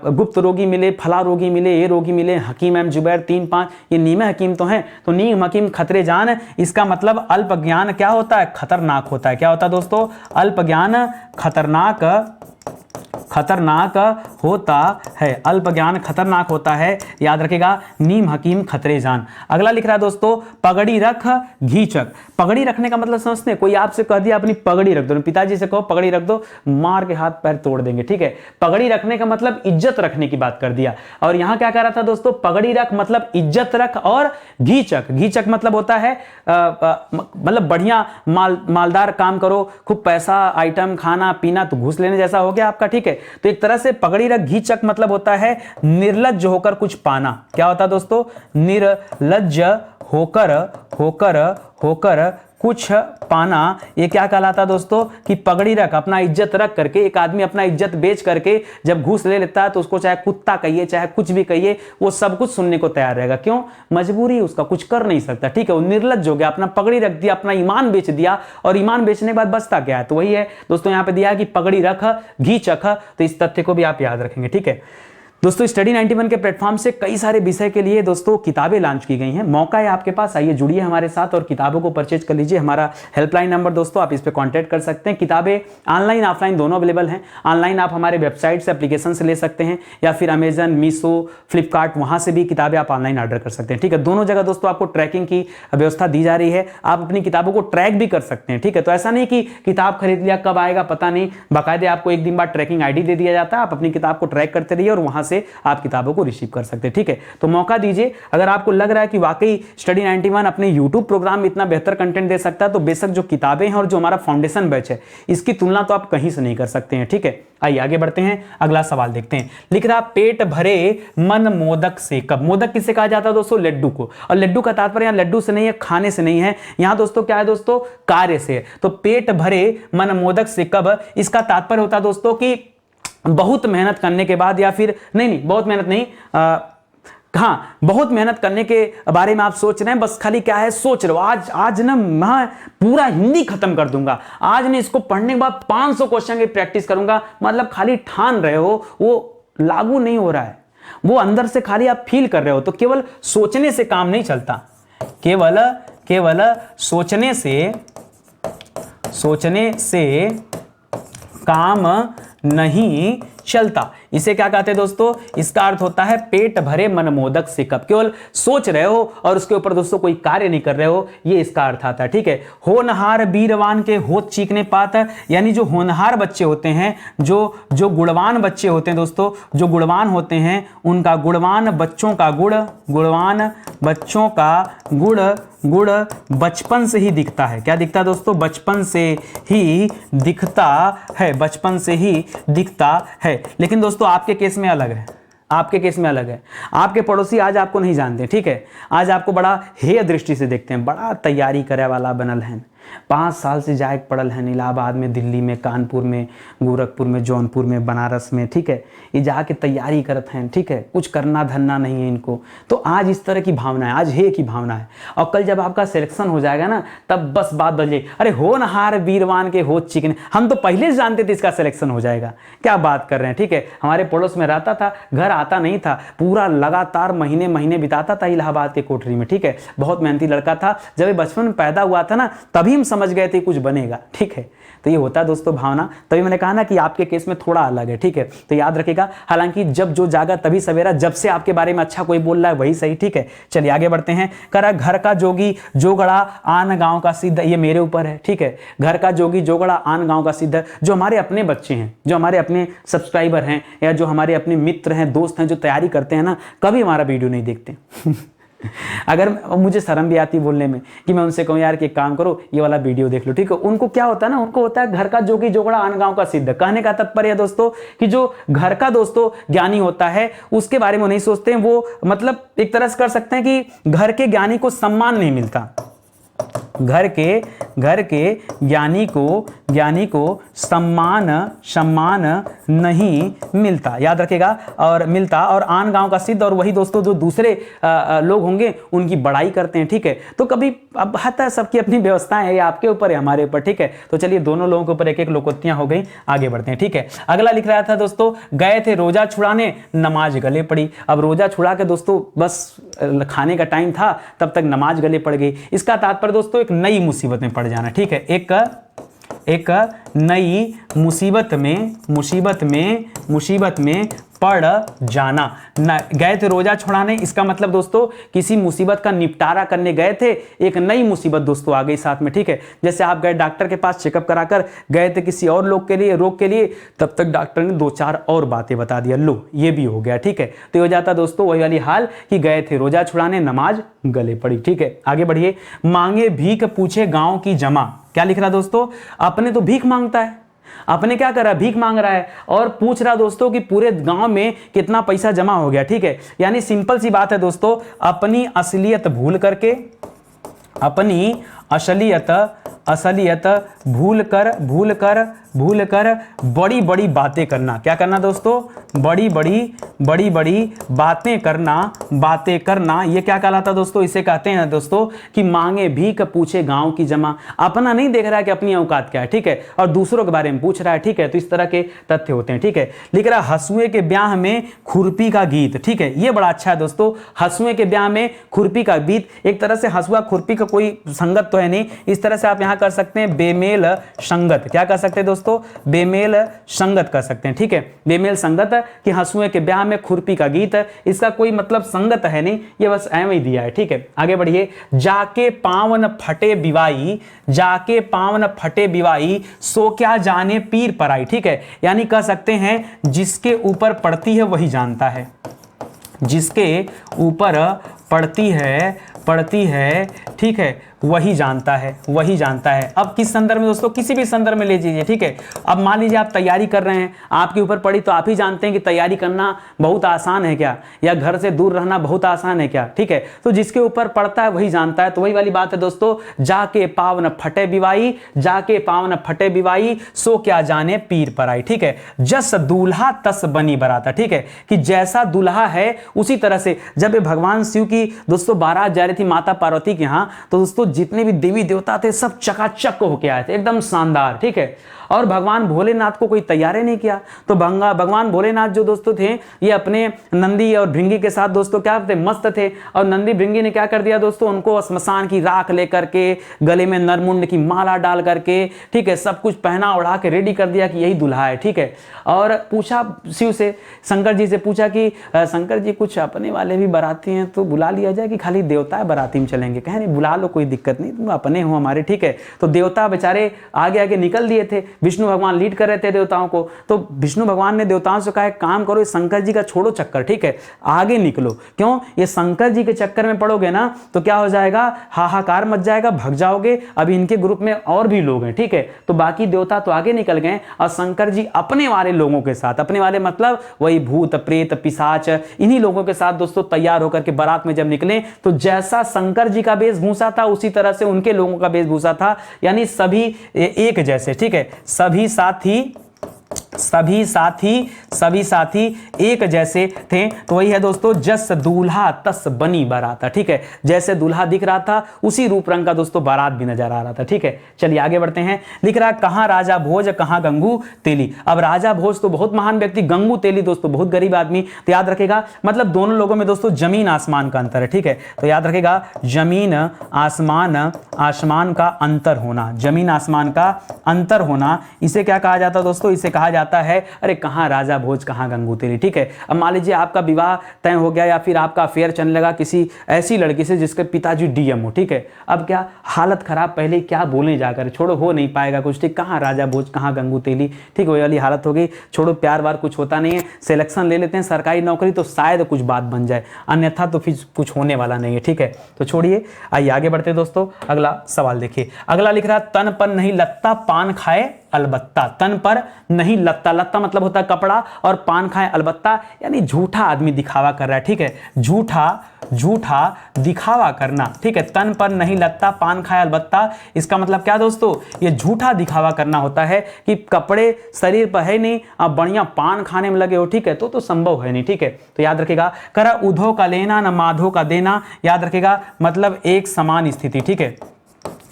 गुप्त रोगी मिले, फला रोगी मिले, ये रोगी मिले, हकीम एम जुबैर 3-5, ये नीम हकीम तो हैं। तो नीम हकीम खतरे जान, इसका मतलब अल्प ज्ञान क्या होता है? खतरनाक होता है। क्या होता है दोस्तों? अल्प ज्ञान खतरनाक होता है, अल्प ज्ञान खतरनाक होता है, याद रखेगा। नीम हकीम खतरे जान। अगला लिख रहा है दोस्तों, पगड़ी रख घीचक। पगड़ी रखने का मतलब समझते हैं, कोई आपसे कह दिया अपनी पगड़ी रख दो, पिताजी से कहो पगड़ी रख दो, मार के हाथ पैर तोड़ देंगे, ठीक है। पगड़ी रखने का मतलब इज्जत रखने की बात कर दिया। और यहां क्या कह रहा था दोस्तों, पगड़ी रख मतलब इज्जत रख, और घीचक मतलब होता है मतलब बढ़िया मालदार काम करो, खूब पैसा, आइटम, खाना पीना, तो घूस लेने जैसा हो गया आपका, ठीक है। तो एक तरह से पगड़ी रख घीचक मतलब होता है निर्लज्ज होकर कुछ पाना। क्या होता है दोस्तों? निर्लज्ज होकर कुछ पाना। ये क्या कहलाता दोस्तों कि पगड़ी रख, अपना इज्जत रख करके, एक आदमी अपना इज्जत बेच करके जब घूस ले लेता है तो उसको चाहे कुत्ता कहिए चाहे कुछ भी कहिए, वो सब कुछ सुनने को तैयार रहेगा। क्यों? मजबूरी, उसका कुछ कर नहीं सकता, ठीक है। वो निर्लज्ज हो गया, अपना पगड़ी रख दिया, अपना ईमान बेच दिया, और ईमान बेचने के बाद बचता क्या है? तो वही है दोस्तों, यहाँ पे दिया है कि पगड़ी रख घीचक, तो इस तथ्य को भी आप याद रखेंगे, ठीक है। दोस्तों स्टडी 91 के प्लेटफॉर्म से कई सारे विषय के लिए दोस्तों किताबें लॉन्च की गई हैं, मौका है आपके पास, आइए जुड़िए हमारे साथ और किताबों को परचेज कर लीजिए। हमारा हेल्पलाइन नंबर दोस्तों, आप इस पे कांटेक्ट कर सकते हैं। किताबें ऑनलाइन ऑफलाइन दोनों अवेलेबल हैं। ऑनलाइन आप हमारे वेबसाइट से, एप्लीकेशन से ले सकते हैं, या फिर अमेजन, मीशो, फ्लिपकार्ट, वहां से भी किताबें आप ऑनलाइन ऑर्डर कर सकते हैं, ठीक है। दोनों जगह दोस्तों आपको ट्रैकिंग की व्यवस्था दी जा रही है, आप अपनी किताबों को ट्रैक भी कर सकते हैं, ठीक है। तो ऐसा नहीं कि किताब खरीद लिया कब आएगा पता नहीं, बाकायदे आपको एक दिन बाद ट्रैकिंग आईडी दे दिया जाता है, आप अपनी किताब को ट्रैक करते रहिए और वहां से आप किताबों को रिसीव कर सकते हैं, ठीक है। तो मौका दीजिए, अगर आपको लग रहा है कि वाकई स्टडी 91 अपने YouTube प्रोग्राम में इतना बेहतर कंटेंट दे सकता है, तो बेशक जो किताबें हैं और जो हमारा फाउंडेशन बैच है, इसकी तुलना तो आप कहीं से नहीं कर सकते हैं, ठीक है। आइए आगे बढ़ते हैं, अगला सवाल देखते हैं। लिख रहा पेट भरे मन मोदक से कब। मोदक किसे कहा जाता है दोस्तों? लड्डू को। और लड्डू का तात्पर्य यहां लड्डू से नहीं है, खाने से नहीं है, यहां दोस्तों क्या है दोस्तों? कार्य से है। तो पेट भरे मन मोदक से कब, इसका तात्पर्य होता है दोस्तों कि बहुत मेहनत करने के बाद, या फिर नहीं बहुत मेहनत नहीं, हाँ बहुत मेहनत करने के बारे में आप सोच रहे हैं, बस खाली क्या है सोच रहे हो, आज ना मैं पूरा हिंदी खत्म कर दूंगा, आज ने इसको पढ़ने के बाद 500 क्वेश्चन की प्रैक्टिस करूंगा, मतलब खाली ठान रहे हो, वो लागू नहीं हो रहा है। वो अंदर से खाली आप फील कर रहे हो। तो केवल सोचने से काम नहीं चलता, केवल सोचने से काम नहीं चलता। इसे क्या कहते हैं दोस्तों? इसका अर्थ होता है पेट भरे मनमोदक से कप। केवल सोच रहे हो और उसके ऊपर दोस्तों कोई कार्य नहीं कर रहे हो, ये इसका अर्थ आता है। ठीक है, होनहार वीरवान के होत चीखने पात, यानी जो होनहार बच्चे होते हैं, जो गुणवान बच्चे होते हैं दोस्तों, जो गुणवान होते हैं उनका गुणवान बच्चों का गुण बचपन से ही दिखता है। क्या दिखता है दोस्तों? बचपन से ही दिखता है, बचपन से ही दिखता है। लेकिन दोस्तों आपके केस में अलग है, आपके केस में अलग है। आपके पड़ोसी आज आपको नहीं जानते, ठीक है, आज आपको बड़ा हेय दृष्टि से देखते हैं, बड़ा तैयारी करे वाला बनल है, 5 साल से जायक पड़ल है इलाहाबाद में, दिल्ली में, कानपुर में, गोरखपुर में, जौनपुर में, बनारस में, ठीक है, ये जाके तैयारी करत हैं, ठीक है, कुछ करना धरना नहीं है इनको। तो आज इस तरह की भावना है, आज हे की भावना है। और कल जब आपका सिलेक्शन हो जाएगा ना, तब बस बात बदल जाएगी, अरे होनहार वीरवान के होत चिकन, हम तो पहले से जानते थे इसका सिलेक्शन हो जाएगा, क्या बात कर रहे हैं। ठीक है, हमारे पड़ोस में रहता था, घर आता नहीं था, पूरा लगातार महीने महीने बिताता था इलाहाबाद के कोठरी में, ठीक है, बहुत मेहनती लड़का था। जब ये बचपन में पैदा हुआ था ना, तभी हम समझ गए थे कुछ बनेगा। ठीक है, तो ये होता है दोस्तों भावना। तभी मैंने कहा ना कि आपके केस में थोड़ा अलग है। ठीक है, तो याद रखिएगा, हालांकि जब जो जागा तभी सवेरा, जब से आपके बारे में अच्छा कोई बोल रहा है वही सही। ठीक है, चलिए आगे बढ़ते हैं। करा घर का जोगी जोगड़ा आन गांव का सिद्ध, ये मेरे ऊपर है। ठीक है, घर का जोगी जोगड़ा आन गांव का सिद्ध, जो हमारे अपने बच्चे हैं, जो हमारे अपने सब्सक्राइबर हैं, या जो हमारे अपने मित्र हैं, दोस्त हैं, जो तैयारी करते हैं ना, कभी हमारा वीडियो नहीं देखते। अगर मुझे शर्म भी आती बोलने में कि मैं उनसे कहूँ यार कि एक काम करो, ये वाला वीडियो देख लो। ठीक है, उनको क्या होता है ना, उनको होता है घर का जोगी जोगड़ा आन गांव का सिद्ध। कहने का तात्पर्य है दोस्तों कि जो घर का दोस्तों ज्ञानी होता है उसके बारे में नहीं सोचते हैं, वो मतलब एक तरह से कर सकते हैं कि घर के ज्ञानी को सम्मान नहीं मिलता, घर के ज्ञानी को सम्मान नहीं मिलता, याद रखेगा, और मिलता। और आन गांव का सिद्ध, और वही दोस्तों जो दूसरे लोग होंगे उनकी बड़ाई करते हैं। ठीक है, तो कभी अब हता है, सबकी अपनी व्यवस्थाएं है, ये आपके ऊपर है, हमारे ऊपर। ठीक है, तो चलिए दोनों लोगों के ऊपर एक एक लोकोक्तियां हो गई, आगे बढ़ते हैं। ठीक है, अगला लिख रहा था दोस्तों, गए थे रोजा छुड़ाने नमाज गले पड़ी। अब रोजा छुड़ा के दोस्तों बस खाने का टाइम था, तब तक नमाज गले पड़ गई। इसका तात्पर्य दोस्तों एक नई मुसीबत में पड़ जाना। ठीक है, एक नई मुसीबत में पड़ जाना। गए थे रोजा छुड़ाने, इसका मतलब दोस्तों किसी मुसीबत का निपटारा करने गए थे, एक नई मुसीबत दोस्तों आ गई साथ में। ठीक है, जैसे आप गए डॉक्टर के पास चेकअप कराकर, गए थे किसी और लोग के लिए, रोग के लिए, तब तक डॉक्टर ने 2-4 और बातें बता दिया, लो ये भी हो गया। ठीक है, तो हो जाता दोस्तों वही वाली हाल कि गए थे रोजा छुड़ाने नमाज गले पड़ी। ठीक है, आगे बढ़िए। मांगे भीख पूछे गांव की जमा। क्या लिख रहा दोस्तों? अपने तो भीख मांगता है, आपने क्या करा, भीख मांग रहा है और पूछ रहा दोस्तों कि पूरे गांव में कितना पैसा जमा हो गया। ठीक है, यानी सिंपल सी बात है दोस्तों, अपनी असलियत भूल करके, अपनी असलियत भूल कर बड़ी बड़ी बातें करना। क्या करना दोस्तों? बड़ी बड़ी बातें करना। ये क्या कहलाता दोस्तों? इसे कहते हैं दोस्तों कि मांगे भीख पूछे गांव की जमा। अपना नहीं देख रहा है कि अपनी औकात क्या है, ठीक है, और दूसरों के बारे में पूछ रहा है। ठीक है, तो इस तरह के तथ्य होते हैं। ठीक है, लिख रहा हंसुए के ब्याह में खुरपी का गीत। ठीक है, ये बड़ा अच्छा है दोस्तों, हंसुए के ब्याह में खुरपी का गीत। एक तरह से हंसुआ खुरपी का कोई संगत तो है नहीं, इस तरह से आप यहां कर सकते हैं बेमेल संगत। क्या कर सकते हैं दोस्तों? बेमेल संगत कर सकते हैं। ठीक है, बेमेल संगत कि हंसुए के ब्याह में खुरपी का गीत, इसका कोई मतलब संगत है नहीं, ये बस ऐਵੇਂ ही दिया है। ठीक है, आगे बढ़िए। जाके पावन फटे बिवाई सो क्या जाने पीर पराई। ठीक है, यानी कह सकते हैं जिसके ऊपर पड़ती है वही जानता है, जिसके ऊपर पड़ती है, ठीक है, वही जानता है। अब किस संदर्भ में दोस्तों? किसी भी संदर्भ में ले लीजिए। ठीक है, अब मान लीजिए आप तैयारी कर रहे हैं, आपके ऊपर पड़ी, तो आप ही जानते हैं कि तैयारी करना बहुत आसान है क्या, या घर से दूर रहना बहुत आसान है क्या। ठीक है, तो जिसके ऊपर पड़ता है वही जानता है, तो वही वाली बात है दोस्तों, जाके पावन फटे बिवाई सो क्या जाने पीर पराई। ठीक है, जस दूल्हा तस बनी बराता। ठीक है, कि जैसा दूल्हा है उसी तरह से। जब भगवान शिव की दोस्तों बारात जा रही थी माता पार्वती के यहाँ, तो दोस्तों जितने भी देवी देवता थे सब चकाचक होके आए थे, एकदम शानदार, ठीक है। और भगवान भोलेनाथ को कोई तैयार ही नहीं किया। तो भगवान भोलेनाथ जो दोस्तों थे ये अपने नंदी और भृंगी के साथ दोस्तों क्या थे, मस्त थे। और नंदी भृंगी ने क्या कर दिया दोस्तों, उनको श्मशान की राख लेकर के, गले में नरमुंड की माला डाल करके, ठीक है, सब कुछ पहना उड़ा के रेडी कर दिया कि यही दुल्हा है, ठीक है। और पूछा शिव से, शंकर जी से पूछा कि शंकर जी कुछ अपने वाले भी बाराती हैं तो बुला लिया जाए कि खाली देवता बाराती में चलेंगे। कहे नहीं, बुला लो, कोई दिक्कत नहीं, तुम अपने हो हमारे, ठीक है। तो देवता बेचारे आगे आगे निकल दिए थे, विष्णु भगवान लीड कर रहे थे देवताओं को। तो विष्णु भगवान ने देवताओं से कहा एक काम करो, शंकर जी का छोड़ो चक्कर, ठीक है, आगे निकलो। क्यों, ये शंकर जी के चक्कर में पड़ोगे ना तो क्या हो जाएगा, हाहाकार मच जाएगा, भग जाओगे। अभी इनके ग्रुप में और भी लोग हैं, ठीक है। तो बाकी देवता तो आगे निकल गए और शंकर जी अपने वाले लोगों के साथ, अपने वाले मतलब वही भूत प्रेत पिशाच, इन्हीं लोगों के साथ दोस्तों तैयार होकर के बारात में जब निकले तो जैसा शंकर जी का वेशभूषा था उसी तरह से उनके लोगों का वेशभूषा था, यानी सभी एक जैसे, ठीक है। सभी साथी एक जैसे थे। तो वही है दोस्तों, जस दूल्हा तस बनी बारात, ठीक है। जैसे दूल्हा दिख रहा था उसी रूप रंग का दोस्तों बारात भी नजर आ रहा था, ठीक है। चलिए आगे बढ़ते हैं। लिख रहा कहां राजा भोज कहां गंगू तेली। अब राजा भोज तो बहुत महान व्यक्ति, गंगू तेली दोस्तों बहुत गरीब आदमी। तो याद रखेगा मतलब दोनों लोगों में दोस्तों जमीन आसमान का अंतर है, ठीक है। तो याद रखेगा जमीन आसमान का अंतर होना, जमीन आसमान का अंतर होना, इसे क्या कहा जाता है दोस्तों, इसे कहा जाता है अरे कहां राजा भोज कहां गंगू तेली, ठीक है। अब मान लीजिए आपका विवाह तय हो गया या फिर आपका अफेयर चलने लगा किसी ऐसी लड़की से जिसके पिताजी डीएम हो, ठीक है। अब क्या हालत खराब, पहले क्या बोले जाकर, छोड़ो हो नहीं पाएगा कुछ, ठीक, कहां राजा भोज कहां गंगू तेली, ठीक, वही वाली हालत हो गई। छोड़ो प्यार वार कुछ होता नहीं है, सिलेक्शन ले लेते हैं सरकारी नौकरी तो शायद कुछ बात बन जाए, अन्यथा तो फिर कुछ होने वाला नहीं है, ठीक है। तो छोड़िए, आइए आगे बढ़ते दोस्तों। अगला सवाल देखिए, अगला लिख रहा तन पर नहीं लत्ता पान खाए अलबत्ता। तन पर नहीं लत्ता, लत्ता मतलब होता है कपड़ा, और पान खाए अलबत्ता यानी झूठा आदमी दिखावा कर रहा है, ठीक है। झूठा दिखावा करना, ठीक है। तन पर नहीं लत्ता पान खाए अलबत्ता, इसका मतलब क्या दोस्तों, ये झूठा दिखावा करना होता है कि कपड़े शरीर पर है नहीं, आप बढ़िया पान खाने में लगे हो, ठीक है, तो संभव है नहीं, ठीक है। तो याद रखेगा, करा उधो का लेना न माधो का देना, याद रखेगा मतलब एक समान स्थिति, ठीक है,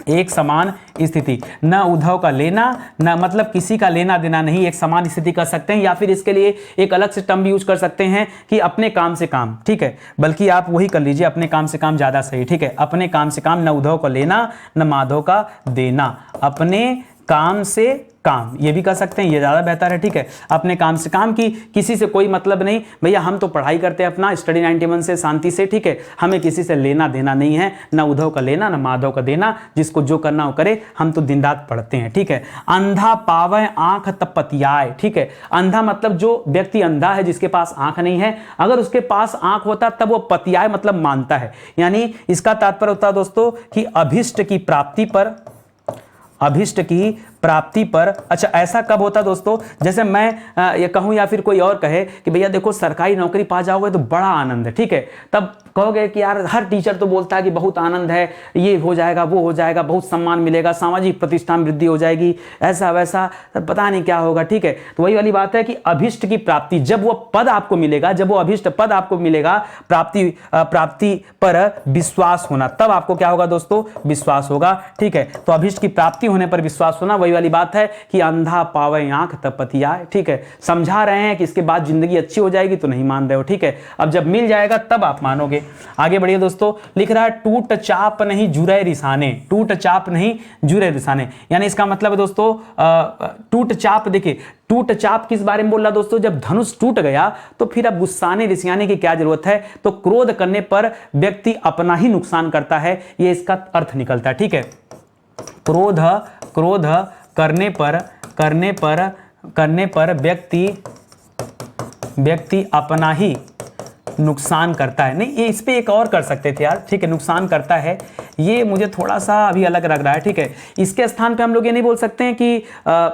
एक समान स्थिति, न उद्धव का लेना न मतलब किसी का लेना देना नहीं, एक समान स्थिति कर सकते हैं। या फिर इसके लिए एक अलग से टर्म भी यूज कर सकते हैं कि अपने काम से काम, ठीक है, बल्कि आप वही कर लीजिए, अपने काम से काम ज्यादा सही, ठीक है। अपने काम से काम, न उद्धव को लेना न माधव का देना, अपने काम से काम, ये भी कर सकते हैं, ये ज़्यादा बेहतर है, ठीक है। अपने काम से काम की किसी से कोई मतलब नहीं, भैया हम तो पढ़ाई करते हैं अपना स्टडी 91 से शांति से, ठीक है, हमें किसी से लेना देना नहीं है, ना उद्धव का लेना ना माधव का देना, जिसको जो करना हो करे, हम तो दिन रात पढ़ते हैं, ठीक है। अंधा पावे आंख तब पतियाए, ठीक है। अंधा मतलब जो व्यक्ति अंधा है जिसके पास आंख नहीं है, अगर उसके पास आंख होता तब वो पतियाए मतलब मानता है, यानी इसका तात्पर्य होता है दोस्तों कि अभिष्ट की प्राप्ति पर, अच्छा ऐसा कब होता दोस्तों, जैसे मैं ये कहूं या फिर कोई और कहे कि भैया देखो सरकारी नौकरी पा जाओगे तो बड़ा आनंद है, ठीक है, तब कहोगे कि यार हर टीचर तो बोलता है कि बहुत आनंद है, ये हो जाएगा वो हो जाएगा, बहुत सम्मान मिलेगा, सामाजिक प्रतिष्ठा में वृद्धि हो जाएगी, ऐसा वैसा पता नहीं क्या होगा, ठीक है। तो वही वाली बात है कि अभिष्ट की प्राप्ति, जब वो पद आपको मिलेगा, जब वो अभिष्ट पद आपको मिलेगा, प्राप्ति पर विश्वास होना, तब आपको क्या होगा दोस्तों, विश्वास होगा, ठीक है। तो अभिष्ट की प्राप्ति होने पर विश्वास होना, वही वाली बात है कि अंधा पावे आंख तब पतियाए, ठीक है। समझा रहे हैं कि इसके बाद जिंदगी अच्छी हो जाएगी तो नहीं मान रहे हो, ठीक है, अब जब मिल जाएगा तब आप मानोगे। आगे बढ़िए दोस्तों, लिख रहा है टूट चाप नहीं जुरे रिसाने, टूट चाप नहीं जुरे रिसाने, यानी इसका मतलब है दोस्तों टूट चाप, देखिए टूट चाप किस बारे में बोल रहा दोस्तों, जब धनुष टूट गया तो फिर अब गुस्साने रिसियाने की क्या जरूरत है, तो क्रोध करने पर व्यक्ति अपना ही नुकसान करता है, ये इसका अर्थ निकलता है, ठीक है। क्रोध करने पर व्यक्ति अपना ही नुकसान करता है। नहीं, ये इस पे एक और कर सकते थे यार, ठीक है, नुकसान करता है, ये मुझे थोड़ा सा अभी अलग लग रहा है, ठीक है। इसके स्थान पे हम लोग ये नहीं बोल सकते हैं कि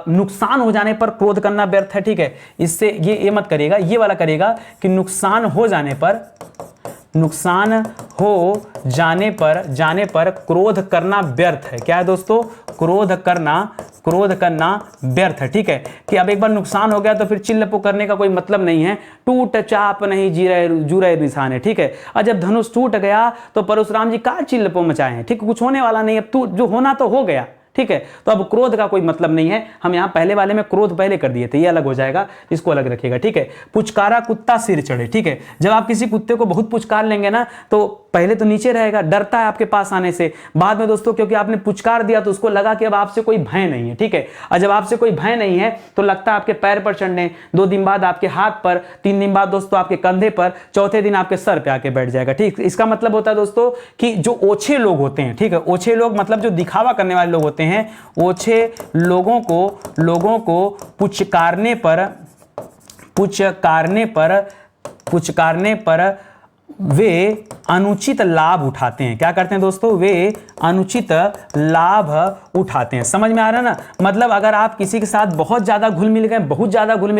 नुकसान हो जाने पर क्रोध करना व्यर्थ है, ठीक है, इससे ये मत करिएगा, ये वाला करिएगा कि नुकसान हो जाने पर क्रोध करना व्यर्थ है। क्या है दोस्तों, क्रोध करना क्रोध करना व्यर्थ है, ठीक है। कि अब एक बार नुकसान हो गया तो फिर चिल्लपो करने का कोई मतलब नहीं है। टूट चाप नहीं जुरे निशान है, ठीक है। और जब धनुष टूट गया तो परशुराम जी का चिल्लपो मचाए हैं, ठीक है। कुछ होने वाला नहीं, अब तू जो होना तो हो गया, ठीक है। तो अब क्रोध का कोई मतलब नहीं है। हम यहां पहले वाले में क्रोध पहले कर दिए थे, ये अलग हो जाएगा, इसको अलग रखिएगा, ठीक है। पुचकारा कुत्ता सिर चढ़े, ठीक है। जब आप किसी कुत्ते को बहुत पुचकार लेंगे ना तो पहले तो नीचे रहेगा, डरता है आपके पास आने से। बाद में दोस्तों क्योंकि आपने पुचकार दिया तो उसको लगा कि अब आपसे कोई भय नहीं है, ठीक है। और जब आपसे कोई भय नहीं है तो लगता है आपके पैर पर चढ़ने, 2 दिन बाद आपके हाथ पर, 3 दिन बाद दोस्तों आपके कंधे पर, चौथे दिन आपके सर पे आके बैठ जाएगा, ठीक। इसका मतलब होता है दोस्तों कि जो ओछे लोग होते हैं, ठीक है, ओछे लोग मतलब जो दिखावा करने वाले लोग होते हैं, ओछे लोगों को पुचकारने पर वे अनुचित लाभ उठाते हैं। क्या करते हैं दोस्तों? वे अनुचित लाभ उठाते हैं। समझ में आ रहा है ना? मतलब अगर आप किसी के साथ बहुत ज्यादा घुल मिल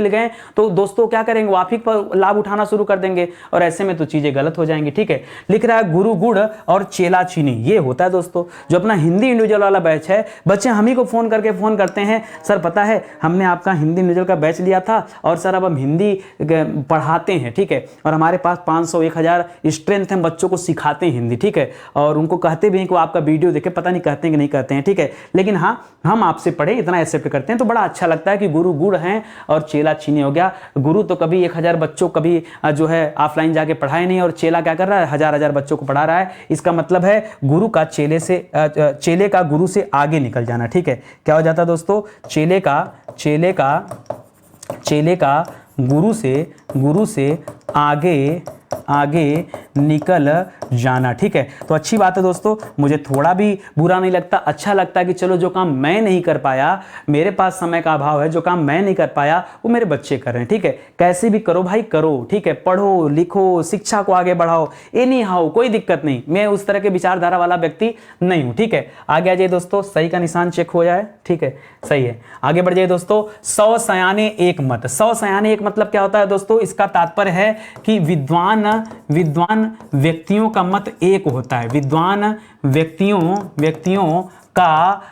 गए तो दोस्तों क्या करेंगे? वो आप ही पर लाभ उठाना शुरू कर देंगे और ऐसे में तो चीजें गलत हो जाएंगी, ठीक है। लिख रहा है गुरु गुड़ और चेला चीनी। ये होता है दोस्तों जो अपना हिंदी इंडिविजुअल वाला बैच है। बच्चे हम ही को फोन करते हैं, सर पता है हमने आपका हिंदी इंडिविजुअल का बैच लिया था और सर अब हम हिंदी पढ़ाते हैं, ठीक है। और हमारे पास 500 1000 स्ट्रेंथ है, बच्चों को सिखाते हैं हिंदी, ठीक है। और उनको कहते भी हैं कि वो आपका वीडियो देखें, पता नहीं कहते हैं कि नहीं कहते हैं, ठीक है। लेकिन हाँ, हम आपसे पढ़े इतना एक्सेप्ट करते हैं तो बड़ा अच्छा लगता है कि गुरु गुड़ हैं और चेला चीनी हो गया। गुरु तो कभी 1000 बच्चों कभी जो है ऑफलाइन जाके पढ़ाए नहीं, और चेला क्या कर रहा है? 1000 बच्चों को पढ़ा रहा है। इसका मतलब है गुरु का चेले का गुरु से आगे निकल जाना, ठीक है। क्या हो जाता है दोस्तों? चेले का गुरु से आगे निकल जाना, ठीक है। तो अच्छी बात है दोस्तों, मुझे थोड़ा भी बुरा नहीं लगता, अच्छा लगता है कि चलो जो काम मैं नहीं कर पाया, मेरे पास समय का अभाव है, जो काम मैं नहीं कर पाया वो मेरे बच्चे कर रहे हैं, ठीक है। कैसे भी करो भाई करो, ठीक है। पढ़ो लिखो, शिक्षा को आगे बढ़ाओ, एनी हाउ कोई दिक्कत नहीं। मैं उस तरह के विचारधारा वाला व्यक्ति नहीं हूं, ठीक है। आगे आ जाइए दोस्तों, सही का निशान चेक हो जाए, ठीक है, सही है। आगे बढ़ जाइए दोस्तों। 100 सयाने एक मत। 100 सयाने एक मतलब क्या होता है दोस्तों? इसका तात्पर्य है कि विद्वान व्यक्तियों का मत एक होता है। विद्वान व्यक्तियों का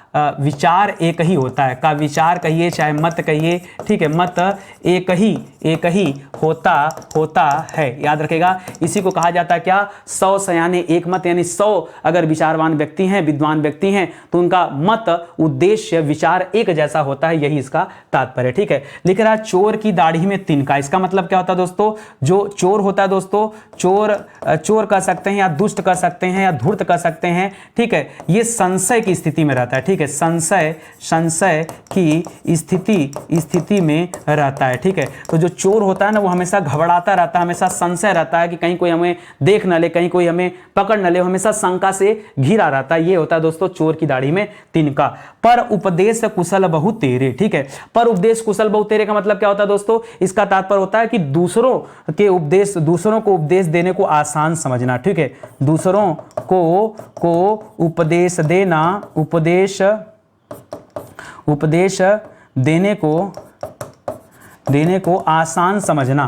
विचार एक ही होता है। का विचार कहिए चाहे मत कहिए, ठीक है, मत एक ही होता है। याद रखेगा, इसी को कहा जाता है क्या? 100 सयाने एक मत, यानी 100 अगर विचारवान व्यक्ति हैं, विद्वान व्यक्ति हैं तो उनका मत, उद्देश्य, विचार एक जैसा होता है, यही इसका तात्पर्य, ठीक है। लिख रहा है चोर की दाढ़ी में तिनका। इसका मतलब क्या होता है दोस्तों? जो चोर होता है दोस्तों, चोर कह सकते हैं या दुष्ट कह सकते हैं या धूर्त कह सकते हैं, ठीक है। ये संशय की स्थिति में रहता है, ठीक है। संशय की स्थिति में रहता है, ठीक है। तो जो चोर होता है ना वो हमेशा घबराता रहता है, हमेशा संशय रहता है कि कहीं कोई हमें देख न ले, कहीं कोई हमें पकड़ न ले, हमेशा शंका से घिरा रहता है। ये होता है दोस्तों चोर की दाढ़ी में तिनका। पर उपदेश कुशल बहु तेरे, ठीक है। पर उपदेश कुशल बहु तेरे का मतलब क्या होता है दोस्तों? इसका तात्पर्य होता है कि दूसरों को उपदेश देने को आसान समझना, ठीक है। दूसरों को उपदेश देना, उपदेश देने को आसान समझना।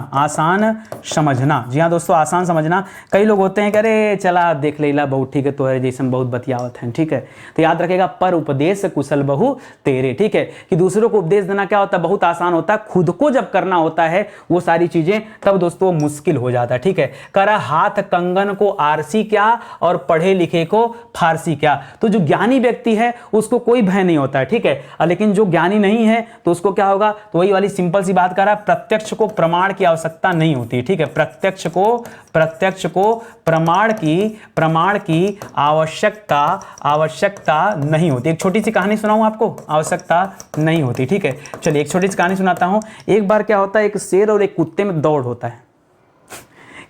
जी हाँ दोस्तों, आसान समझना। कई लोग होते हैं कि अरे चला देख लेला बहुत, ठीक है, तो है जैसे बहुत बतियावत हैं, ठीक है। तो याद रखेगा, पर उपदेश कुशल बहु तेरे, ठीक है। कि दूसरों को उपदेश देना क्या होता है? बहुत आसान होता है। खुद को जब करना होता है वो सारी चीजें, तब दोस्तों मुश्किल हो जाता है, ठीक है। करा हाथ कंगन को आरसी क्या और पढ़े लिखे को फारसी क्या। तो जो ज्ञानी व्यक्ति है उसको कोई भय नहीं होता है, ठीक है। लेकिन जो ज्ञानी नहीं है तो उसको क्या होगा? तो वही वाली सिंपल सी बात कर रहा है, प्रत्यक्ष को प्रमाण की आवश्यकता नहीं होती, ठीक है। प्रत्यक्ष को प्रमाण की आवश्यकता नहीं होती। एक छोटी सी कहानी सुनाऊं आपको, आवश्यकता नहीं होती, ठीक है। चलिए एक छोटी सी कहानी सुनाता हूं। एक बार क्या होता है, एक शेर और एक कुत्ते में दौड़ होता है।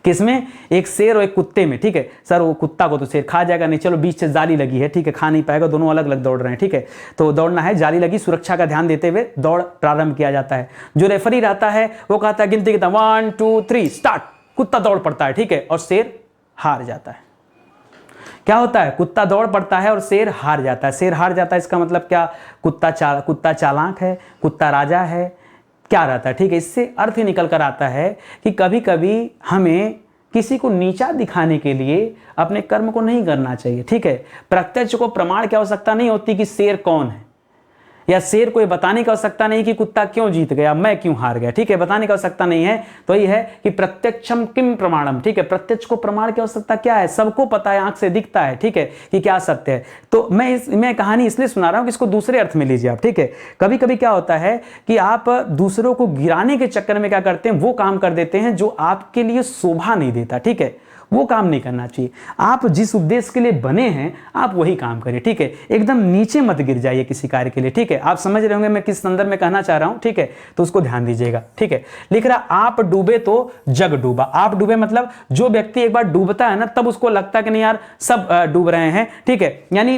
किसमें? एक शेर और एक कुत्ते में, ठीक है। सर वो कुत्ता को तो शेर खा जाएगा नहीं, चलो बीच से जाली लगी है, ठीक है, खा नहीं पाएगा, दोनों अलग अलग दौड़ रहे हैं, ठीक है। तो दौड़ना है, जाली लगी, सुरक्षा का ध्यान देते हुए दौड़ प्रारंभ किया जाता है। जो रेफरी रहता है वो कहता है गिनती कहता 1 2 3 स्टार्ट। कुत्ता दौड़ पड़ता है, ठीक है, और शेर हार जाता है। क्या होता है? कुत्ता दौड़ पड़ता है और शेर हार जाता है। शेर हार जाता है, इसका मतलब क्या? कुत्ता चालाक है, कुत्ता राजा है, क्या रहता है, ठीक है। इससे अर्थ ही निकल कर आता है कि कभी कभी हमें किसी को नीचा दिखाने के लिए अपने कर्म को नहीं करना चाहिए, ठीक है। प्रत्यक्ष को प्रमाण की आवश्यकता नहीं होती कि शेर कौन है। या शेर को ये बताने की आवश्यकता नहीं कि कुत्ता क्यों जीत गया, मैं क्यों हार गया, ठीक है, बताने की आवश्यकता नहीं है। तो ये है कि प्रत्यक्षम किम प्रमाणम, ठीक है, प्रत्यक्ष को प्रमाण की आवश्यकता क्या है, सबको पता है, आंख से दिखता है, ठीक है, कि क्या सत्य है। तो मैं कहानी इसलिए सुना रहा हूं कि इसको दूसरे अर्थ में लीजिए आप, ठीक है। कभी कभी क्या होता है कि आप दूसरों को गिराने के चक्कर में क्या करते हैं, वो काम कर देते हैं जो आपके लिए शोभा नहीं देता, ठीक है, वो काम नहीं करना चाहिए। आप जिस उद्देश्य के लिए बने हैं आप वही काम करिए, ठीक है, एकदम नीचे मत गिर जाइए किसी कार्य के लिए, ठीक है। आप समझ रहे होंगे मैं किस संदर्भ में कहना चाह रहा हूं, ठीक है, तो उसको ध्यान दीजिएगा, ठीक है। लिख रहा आप डूबे तो जग डूबा। आप डूबे मतलब जो व्यक्ति एक बार डूबता है ना तब उसको लगता है कि नहीं यार सब डूब रहे हैं, ठीक है। यानी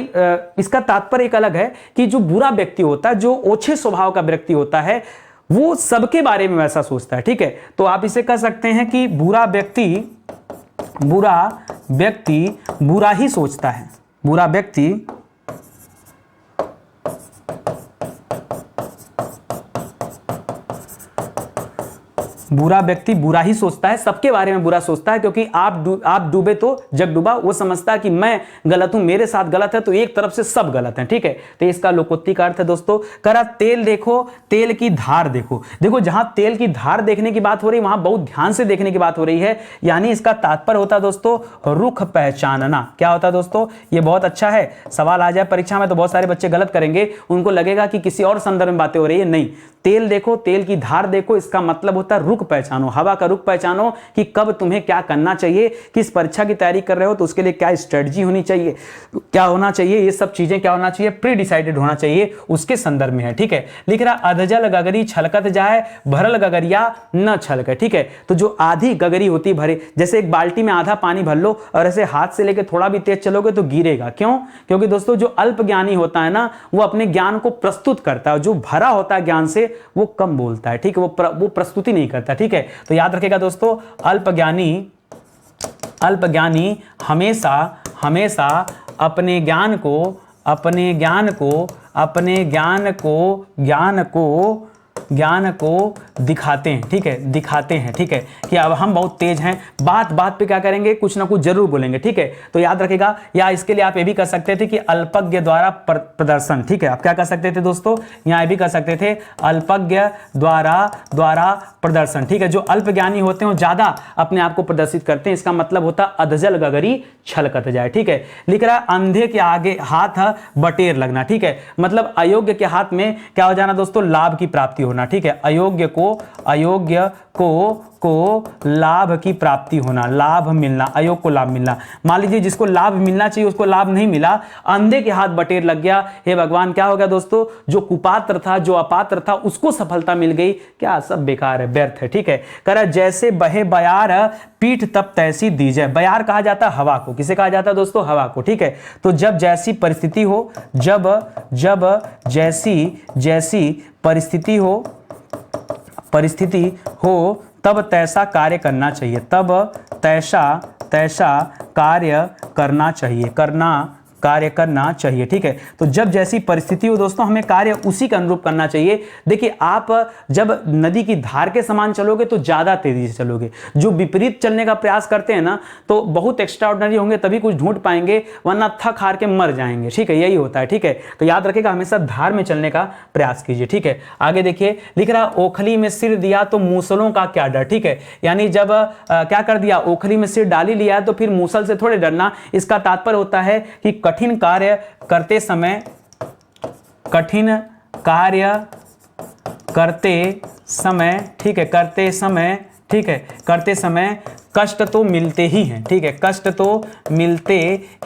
इसका तात्पर्य एक अलग है कि जो बुरा व्यक्ति होता है, जो ओछे स्वभाव का व्यक्ति होता है, वो सबके बारे में वैसा सोचता है, ठीक है। तो आप इसे कह सकते हैं कि बुरा व्यक्ति बुरा ही सोचता है, बुरा व्यक्ति बुरा ही सोचता है, सबके बारे में बुरा सोचता है, क्योंकि आप डूबे तो जग डूबा। वो समझता है कि मैं गलत हूं, मेरे साथ गलत है, तो एक तरफ से सब गलत है, ठीक है। तो इसका लोकोक्ति का अर्थ है दोस्तों, करा तेल देखो, तेल की धार देखो। देखो जहां तेल की धार देखने की बात हो रही है वहां बहुत ध्यान से देखने की बात हो रही है, यानी इसका तात्पर्य होता है दोस्तों रुख पहचानना। क्या होता है दोस्तों, ये बहुत अच्छा है, सवाल आ जाए परीक्षा में तो बहुत सारे बच्चे गलत करेंगे, उनको लगेगा कि किसी और संदर्भ में बातें हो रही है, नहीं। तेल देखो, तेल की धार देखो, इसका मतलब होता है रुख पहचानो, हवा का रुख पहचानो कि कब तुम्हें क्या करना चाहिए, किस परीक्षा की तैयारी कर रहे हो तो उसके लिए क्या स्ट्रेटजी होनी चाहिए, क्या होना चाहिए, ये सब चीजें क्या होना चाहिए, प्री डिसाइडेड होना चाहिए, उसके संदर्भ में है, ठीक है। लिख रहा अधजल गगरी छलकत जाए, भरल गगरिया न छलके, ठीक है। तो जो आधी गगरी होती भरे, जैसे एक बाल्टी में आधा पानी भर लो और ऐसे हाथ से लेकर थोड़ा भी तेज चलोगे तो गिरेगा, क्यों? क्योंकि दोस्तों जो अल्प ज्ञानी होता है ना वो अपने ज्ञान को प्रस्तुत करता है, जो भरा होता है ज्ञान से वो कम बोलता है, ठीक है, वो प्रस्तुति नहीं करता, ठीक है। तो याद रखिएगा दोस्तों, अल्पज्ञानी हमेशा अपने ज्ञान को दिखाते हैं, ठीक है, कि अब हम बहुत तेज हैं, बात बात पे क्या करेंगे, कुछ ना कुछ जरूर बोलेंगे, ठीक है। तो याद रखिएगा, या इसके लिए आप ये भी कर सकते थे कि अल्पज्ञ द्वारा प्रदर्शन, ठीक है। आप क्या कर सकते थे दोस्तों, यहाँ ये भी कर सकते थे अल्पज्ञ द्वारा प्रदर्शन, ठीक है। जो अल्पज्ञानी होते हैं वो ज्यादा अपने आप को प्रदर्शित करते हैं, इसका मतलब होता अधजल गगरी छलकत जाए, ठीक है। लिख रहा अंधे के आगे हाथ बटेर लगना, ठीक है, मतलब अयोग्य के हाथ में क्या हो जाना दोस्तों, लाभ की प्राप्ति होना, ठीक है। अयोग्य को लाभ की प्राप्ति होना, लाभ मिलना, अयोग को लाभ मिलना। मान लीजिए जिसको लाभ मिलना चाहिए उसको लाभ नहीं मिला, अंधे के हाथ बटेर लग गया, हे भगवान क्या हो गया दोस्तों, जो कुपात्र था, जो अपात्र था उसको सफलता मिल गई, क्या सब बेकार है, व्यर्थ है, ठीक है। करा जैसे बहे बयार पीठ तब तैसी दीजिए। बयार कहा जाता है हवा को, किसे कहा जाता है दोस्तों, हवा को, ठीक है। तो जब जैसी परिस्थिति हो, जब जैसी परिस्थिति हो तब तैसा कार्य करना चाहिए, कार्य करना चाहिए, ठीक है। तो जब जैसी परिस्थिति हो दोस्तों हमें कार्य उसी के अनुरूप करना चाहिए। देखिए आप जब नदी की धार के समान चलोगे तो ज्यादा तेजी से चलोगे, जो विपरीत चलने का प्रयास करते हैं ना तो बहुत एक्स्ट्राऑर्डिनरी होंगे तभी कुछ ढूंढ पाएंगे, वरना थक हार के मर जाएंगे, ठीक है, यही होता है, ठीक है। तो याद रखिएगा हमेशा धार में चलने का प्रयास कीजिए, ठीक है। आगे देखिए, लिख रहा ओखली में सिर दिया तो मूसलों का क्या डर, ठीक है। यानी जब क्या कर दिया, ओखली में सिर डाल ही लिया तो फिर मूसल से थोड़े डरना। इसका तात्पर्य होता है कि कठिन कार्य करते समय करते समय कष्ट तो मिलते ही हैं, ठीक है, कष्ट तो मिलते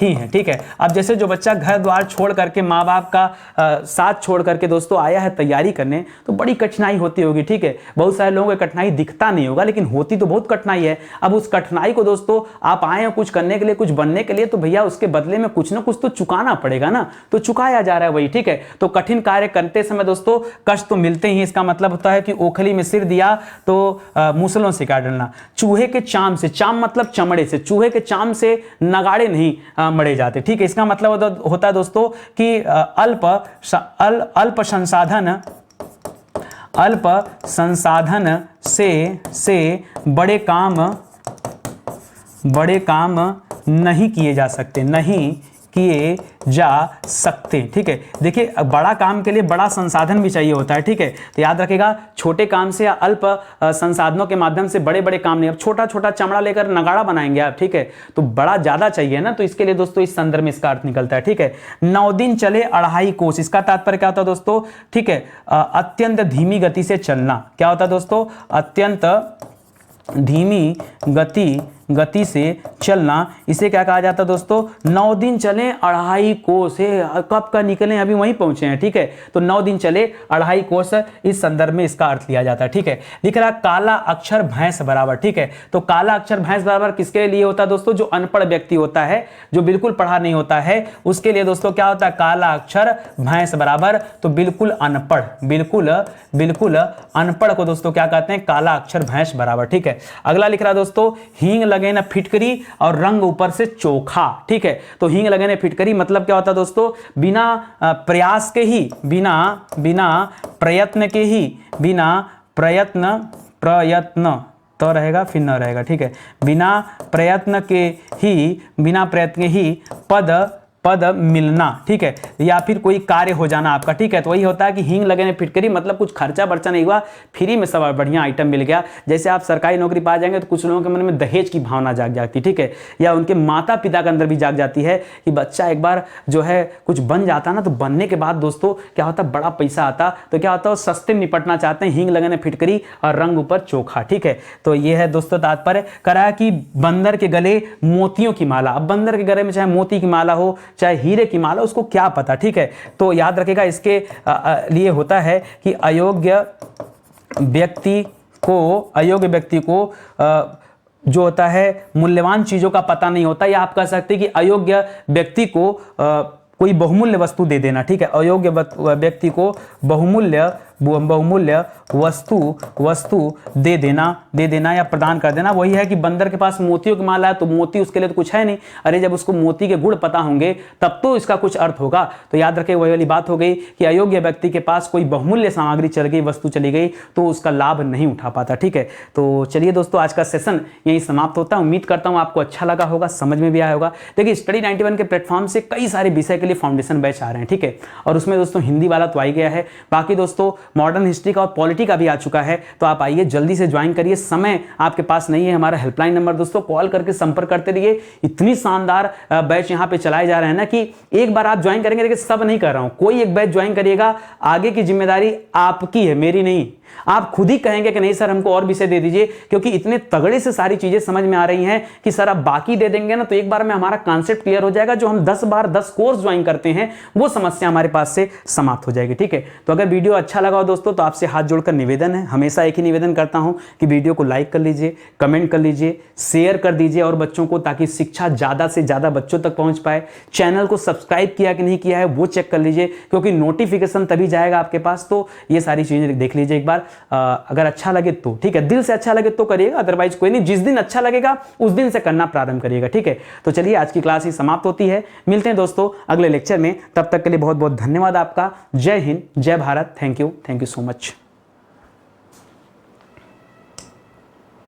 ही हैं, ठीक है। अब जैसे जो बच्चा घर द्वार छोड़ करके माँ बाप का साथ छोड़ करके दोस्तों आया है तैयारी करने, तो बड़ी कठिनाई होती होगी, ठीक है। बहुत सारे लोगों को कठिनाई दिखता नहीं होगा लेकिन होती तो बहुत कठिनाई है। अब उस कठिनाई को दोस्तों आप आए हैं कुछ करने के लिए, कुछ बनने के लिए, तो भैया उसके बदले में कुछ ना कुछ तो चुकाना पड़ेगा ना, तो चुकाया जा रहा है वही, ठीक है। तो कठिन कार्य करते समय दोस्तों कष्ट तो मिलते ही, इसका मतलब होता है कि ओखली में सिर दिया तो मूसलों से क्या डरना। चूहे के चाम से, चाम मतलब चमड़े से, चूहे के चाम से नगाड़े नहीं मरे जाते, ठीक है। इसका मतलब होता है दोस्तों कि अल्प संसाधन से बड़े काम नहीं किए जा सकते, नहीं किए जा सकते हैं। ठीक है, देखिए बड़ा काम के लिए बड़ा संसाधन भी चाहिए होता है। ठीक है, तो याद रखिएगा छोटे काम से या अल्प संसाधनों के माध्यम से बड़े बड़े काम नहीं। अब छोटा छोटा चमड़ा लेकर नगाड़ा बनाएंगे आप, ठीक है, तो बड़ा ज्यादा चाहिए ना, तो इसके लिए दोस्तों इस संदर्भ में इसका अर्थ निकलता है। ठीक है, 9 दिन चले 2.5 कोस, इसका तात्पर्य क्या होता है दोस्तों? ठीक है, अत्यंत धीमी गति से चलना। क्या होता है दोस्तों? अत्यंत धीमी गति से चलना, इसे क्या कहा जाता है दोस्तों? 9 दिन चले 2.5 कोस। कब का निकले, अभी वहीं पहुंचे हैं। ठीक है, तो 9 दिन चले 2.5 कोस, इस संदर्भ में इसका अर्थ लिया जाता है। ठीक है, लिख रहा काला अक्षर भैंस बराबर। ठीक है, तो काला अक्षर भैंस बराबर किसके लिए होता है दोस्तों? जो अनपढ़ व्यक्ति होता है, जो बिल्कुल पढ़ा नहीं होता है, उसके लिए दोस्तों क्या होता है? काला अक्षर भैंस बराबर, तो बिल्कुल अनपढ़, बिल्कुल अनपढ़ को दोस्तों क्या कहते हैं? काला अक्षर भैंस बराबर। ठीक है, अगला लिख रहा दोस्तों हींग लगे न फिटकरी और रंग ऊपर से चोखा। ठीक है, तो हींग लगे न फिटकरी मतलब क्या होता है दोस्तों? बिना प्रयास के ही, बिना प्रयत्न तो रहेगा फिर न रहेगा। ठीक है, बिना प्रयत्न के ही पद मिलना। ठीक है, या फिर कोई कार्य हो जाना आपका। ठीक है, तो वही होता है कि हींग लगे ने फिटकरी मतलब कुछ खर्चा बर्चा नहीं हुआ, फ्री में सब बढ़िया आइटम मिल गया। जैसे आप सरकारी नौकरी पा जाएंगे तो कुछ लोगों के मन में दहेज की भावना जाग जाती है। ठीक है, या उनके माता पिता के अंदर भी जाग जाती है कि बच्चा एक बार जो है कुछ बन जाता ना, तो बनने के बाद दोस्तों क्या होता? बड़ा पैसा आता, तो क्या होता है? सस्ते में निपटना चाहते हैं। हींग लगे ने फिटकरी और रंग ऊपर चोखा। ठीक है, तो ये है दोस्तों तात्पर्य। करा कि बंदर के गले मोतियों की माला। अब बंदर के गले में चाहे मोती की माला हो चाहे हीरे की माला, उसको क्या पता। ठीक है, तो याद रखिएगा इसके लिए होता है कि अयोग्य व्यक्ति को जो होता है मूल्यवान चीजों का पता नहीं होता, या आप कह सकते हैं कि अयोग्य व्यक्ति को कोई बहुमूल्य वस्तु दे देना। ठीक है, अयोग्य व्यक्ति को बहुमूल्य वस्तु दे देना या प्रदान कर देना। वही है कि बंदर के पास मोतियों की माला है, तो मोती उसके लिए तो कुछ है नहीं। अरे जब उसको मोती के गुण पता होंगे तब तो इसका कुछ अर्थ होगा। तो याद रखें वही वाली बात हो गई कि अयोग्य व्यक्ति के पास कोई बहुमूल्य सामग्री चल गई, वस्तु चली गई, तो उसका लाभ नहीं उठा पाता। ठीक है, तो चलिए दोस्तों आज का सेशन यही समाप्त होता है। उम्मीद करता हूँ आपको अच्छा लगा होगा, समझ में भी आया होगा। देखिए स्टडी 91 के प्लेटफॉर्म से कई सारे विषय के लिए फाउंडेशन बैच आ रहे हैं। ठीक है, और उसमें दोस्तों हिंदी वाला तो आ ही गया है, बाकी दोस्तों मॉडर्न हिस्ट्री का और पॉलिटी का भी आ चुका है। तो आप आइए जल्दी से ज्वाइन करिए, समय आपके पास नहीं है। हमारा हेल्पलाइन नंबर दोस्तों, कॉल करके संपर्क करते रहिए। इतनी शानदार बैच यहाँ पे चलाए जा रहे हैं ना कि एक बार आप ज्वाइन करेंगे, देखिए सब नहीं कर रहा हूं, कोई एक बैच ज्वाइन करिएगा, आगे की जिम्मेदारी आपकी है, मेरी नहीं। आप खुद ही कहेंगे कि नहीं सर हमको और विषय दे दीजिए, क्योंकि इतने तगड़े से सारी चीजें समझ में आ रही हैं कि सर आप बाकी दे देंगे ना तो एक बार में हमारा कॉन्सेप्ट क्लियर हो जाएगा। जो हम 10 बार 10 कोर्स ज्वाइन करते हैं वो समस्या हमारे पास से समाप्त हो जाएगी। ठीक है, तो अगर वीडियो अच्छा लगा हो दोस्तों तो आपसे हाथ जोड़कर निवेदन है, हमेशा एक ही निवेदन करता हूं कि वीडियो को लाइक कर लीजिए, कमेंट कर लीजिए, शेयर कर दीजिए और बच्चों को, ताकि शिक्षा ज्यादा से ज्यादा बच्चों तक पहुंच पाए। चैनल को सब्सक्राइब किया कि नहीं किया है वो चेक कर लीजिए, क्योंकि नोटिफिकेशन तभी जाएगा आपके पास। तो ये सारी चीजें देख लीजिए एक बार। अगर अच्छा लगे तो ठीक है, दिल से अच्छा लगे तो करिएगा, अदरवाइज कोई नहीं। जिस दिन अच्छा लगेगा उस दिन से करना प्रारंभ करिएगा। ठीक है, तो चलिए आज की क्लास ही समाप्त होती है। मिलते हैं दोस्तों अगले लेक्चर में, तब तक के लिए बहुत बहुत धन्यवाद आपका। जय हिंद, जय Bharat. Thank you so much.